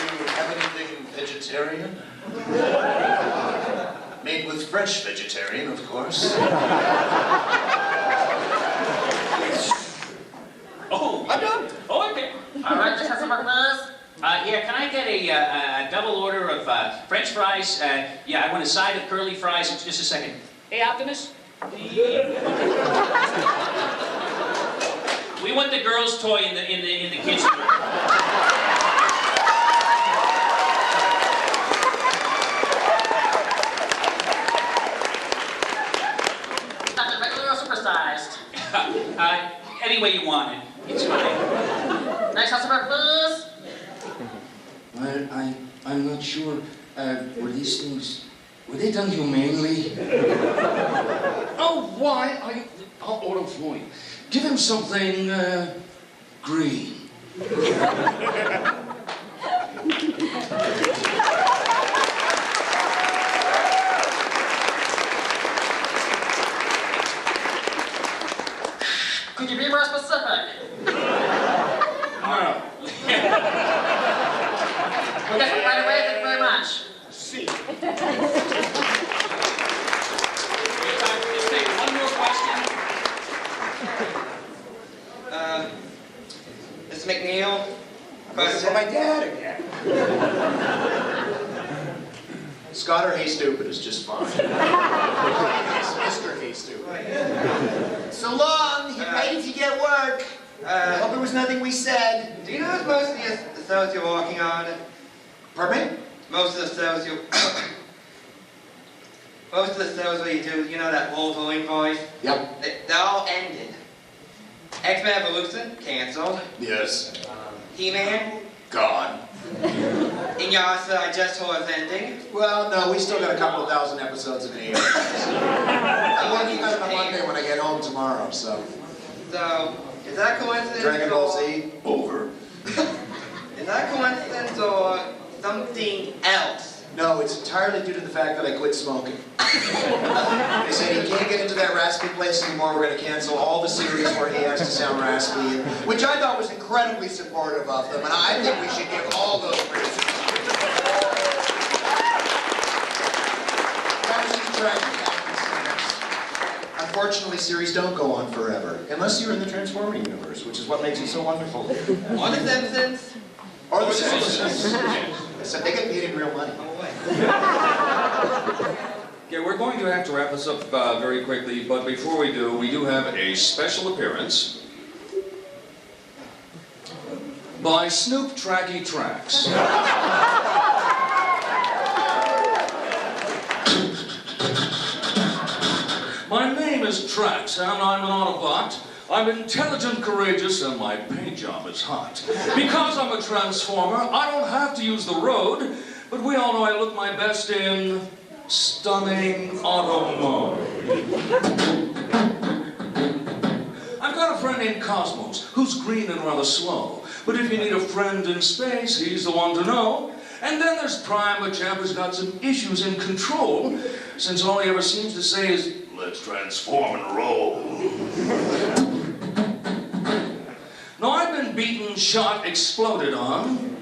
You have anything vegetarian? Made with French vegetarian, of course. Oh, I'm done. Oh, okay. All right, just have some of this. Yeah, can I get a double order of French fries? Yeah, I want a side of curly fries. Just a second. Hey, Optimus. We want the girls' toy in the kitchen. Nothing regular or supersized? Any way you want it. It's fine. Next customer, please. I'm not sure. Were these things... Were they done humanely? Oh, why? I'll order for you. Give him something, green. Could you be more specific? No. We'll get it right away, thank you very much. See. Just take one more question. Mr. McNeil? Question for my dad again. Scott or Hey Stupid is just fine. Mr. Hey Stupid. So long, you ready to get work? Hope there was nothing we said. Do you know most of the shows you're working on? Pardon me? Most of the shows you... most of the shows where you do, you know that Wolverine voice? Yep. They're all ended. X-Men Evolution, cancelled. Yes. He-Man, Gone. Inuyasha, I just saw is ending. Well, no, we still got a couple of thousand episodes in the air. I'm working on it on Monday when I get home tomorrow, so. So, is that coincidence? Dragon Ball Z, over. Is that coincidence or something else? No, it's entirely due to the fact that I quit smoking. They said he can't get into that raspy place anymore, we're going to cancel all the series where he has to sound raspy, which I thought was incredibly supportive of them, and I think we should give all those reasons. That was the tragic. Unfortunately, series don't go on forever, unless you're in the Transformer universe, which is what makes it so wonderful. Or the Simpsons. Or the Simpsons. Except they get paid in real money. Okay, we're going to have to wrap this up very quickly, but before we do have a special appearance by Snoop Tracky Tracks. My name is Tracks, and I'm an Autobot. I'm intelligent, courageous, and my paint job is hot. Because I'm a Transformer, I don't have to use the road, but we all know I look my best in stunning auto mode. I've got a friend named Cosmos, who's green and rather slow. But if you need a friend in space, he's the one to know. And then there's Prime, a chap who's got some issues in control, since all he ever seems to say is, let's transform and roll. Now, I've been beaten, shot, exploded on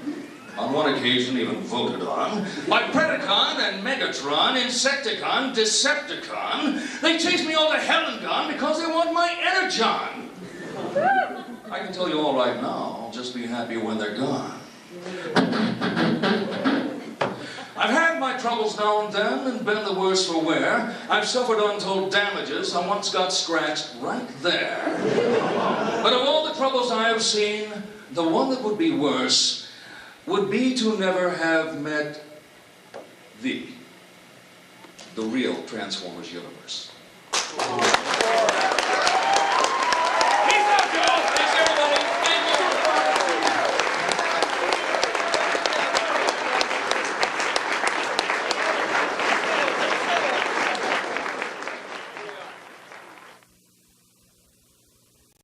one occasion even voted on, by Predacon and Megatron, Insecticon, Decepticon. They chase me all to hell and gone because they want my Energon. I can tell you all right now, I'll just be happy when they're gone. I've had my troubles now and then and been the worse for wear. I've suffered untold damages. I once got scratched right there. But of all the troubles I have seen, the one that would be worse would be to never have met the real Transformers universe.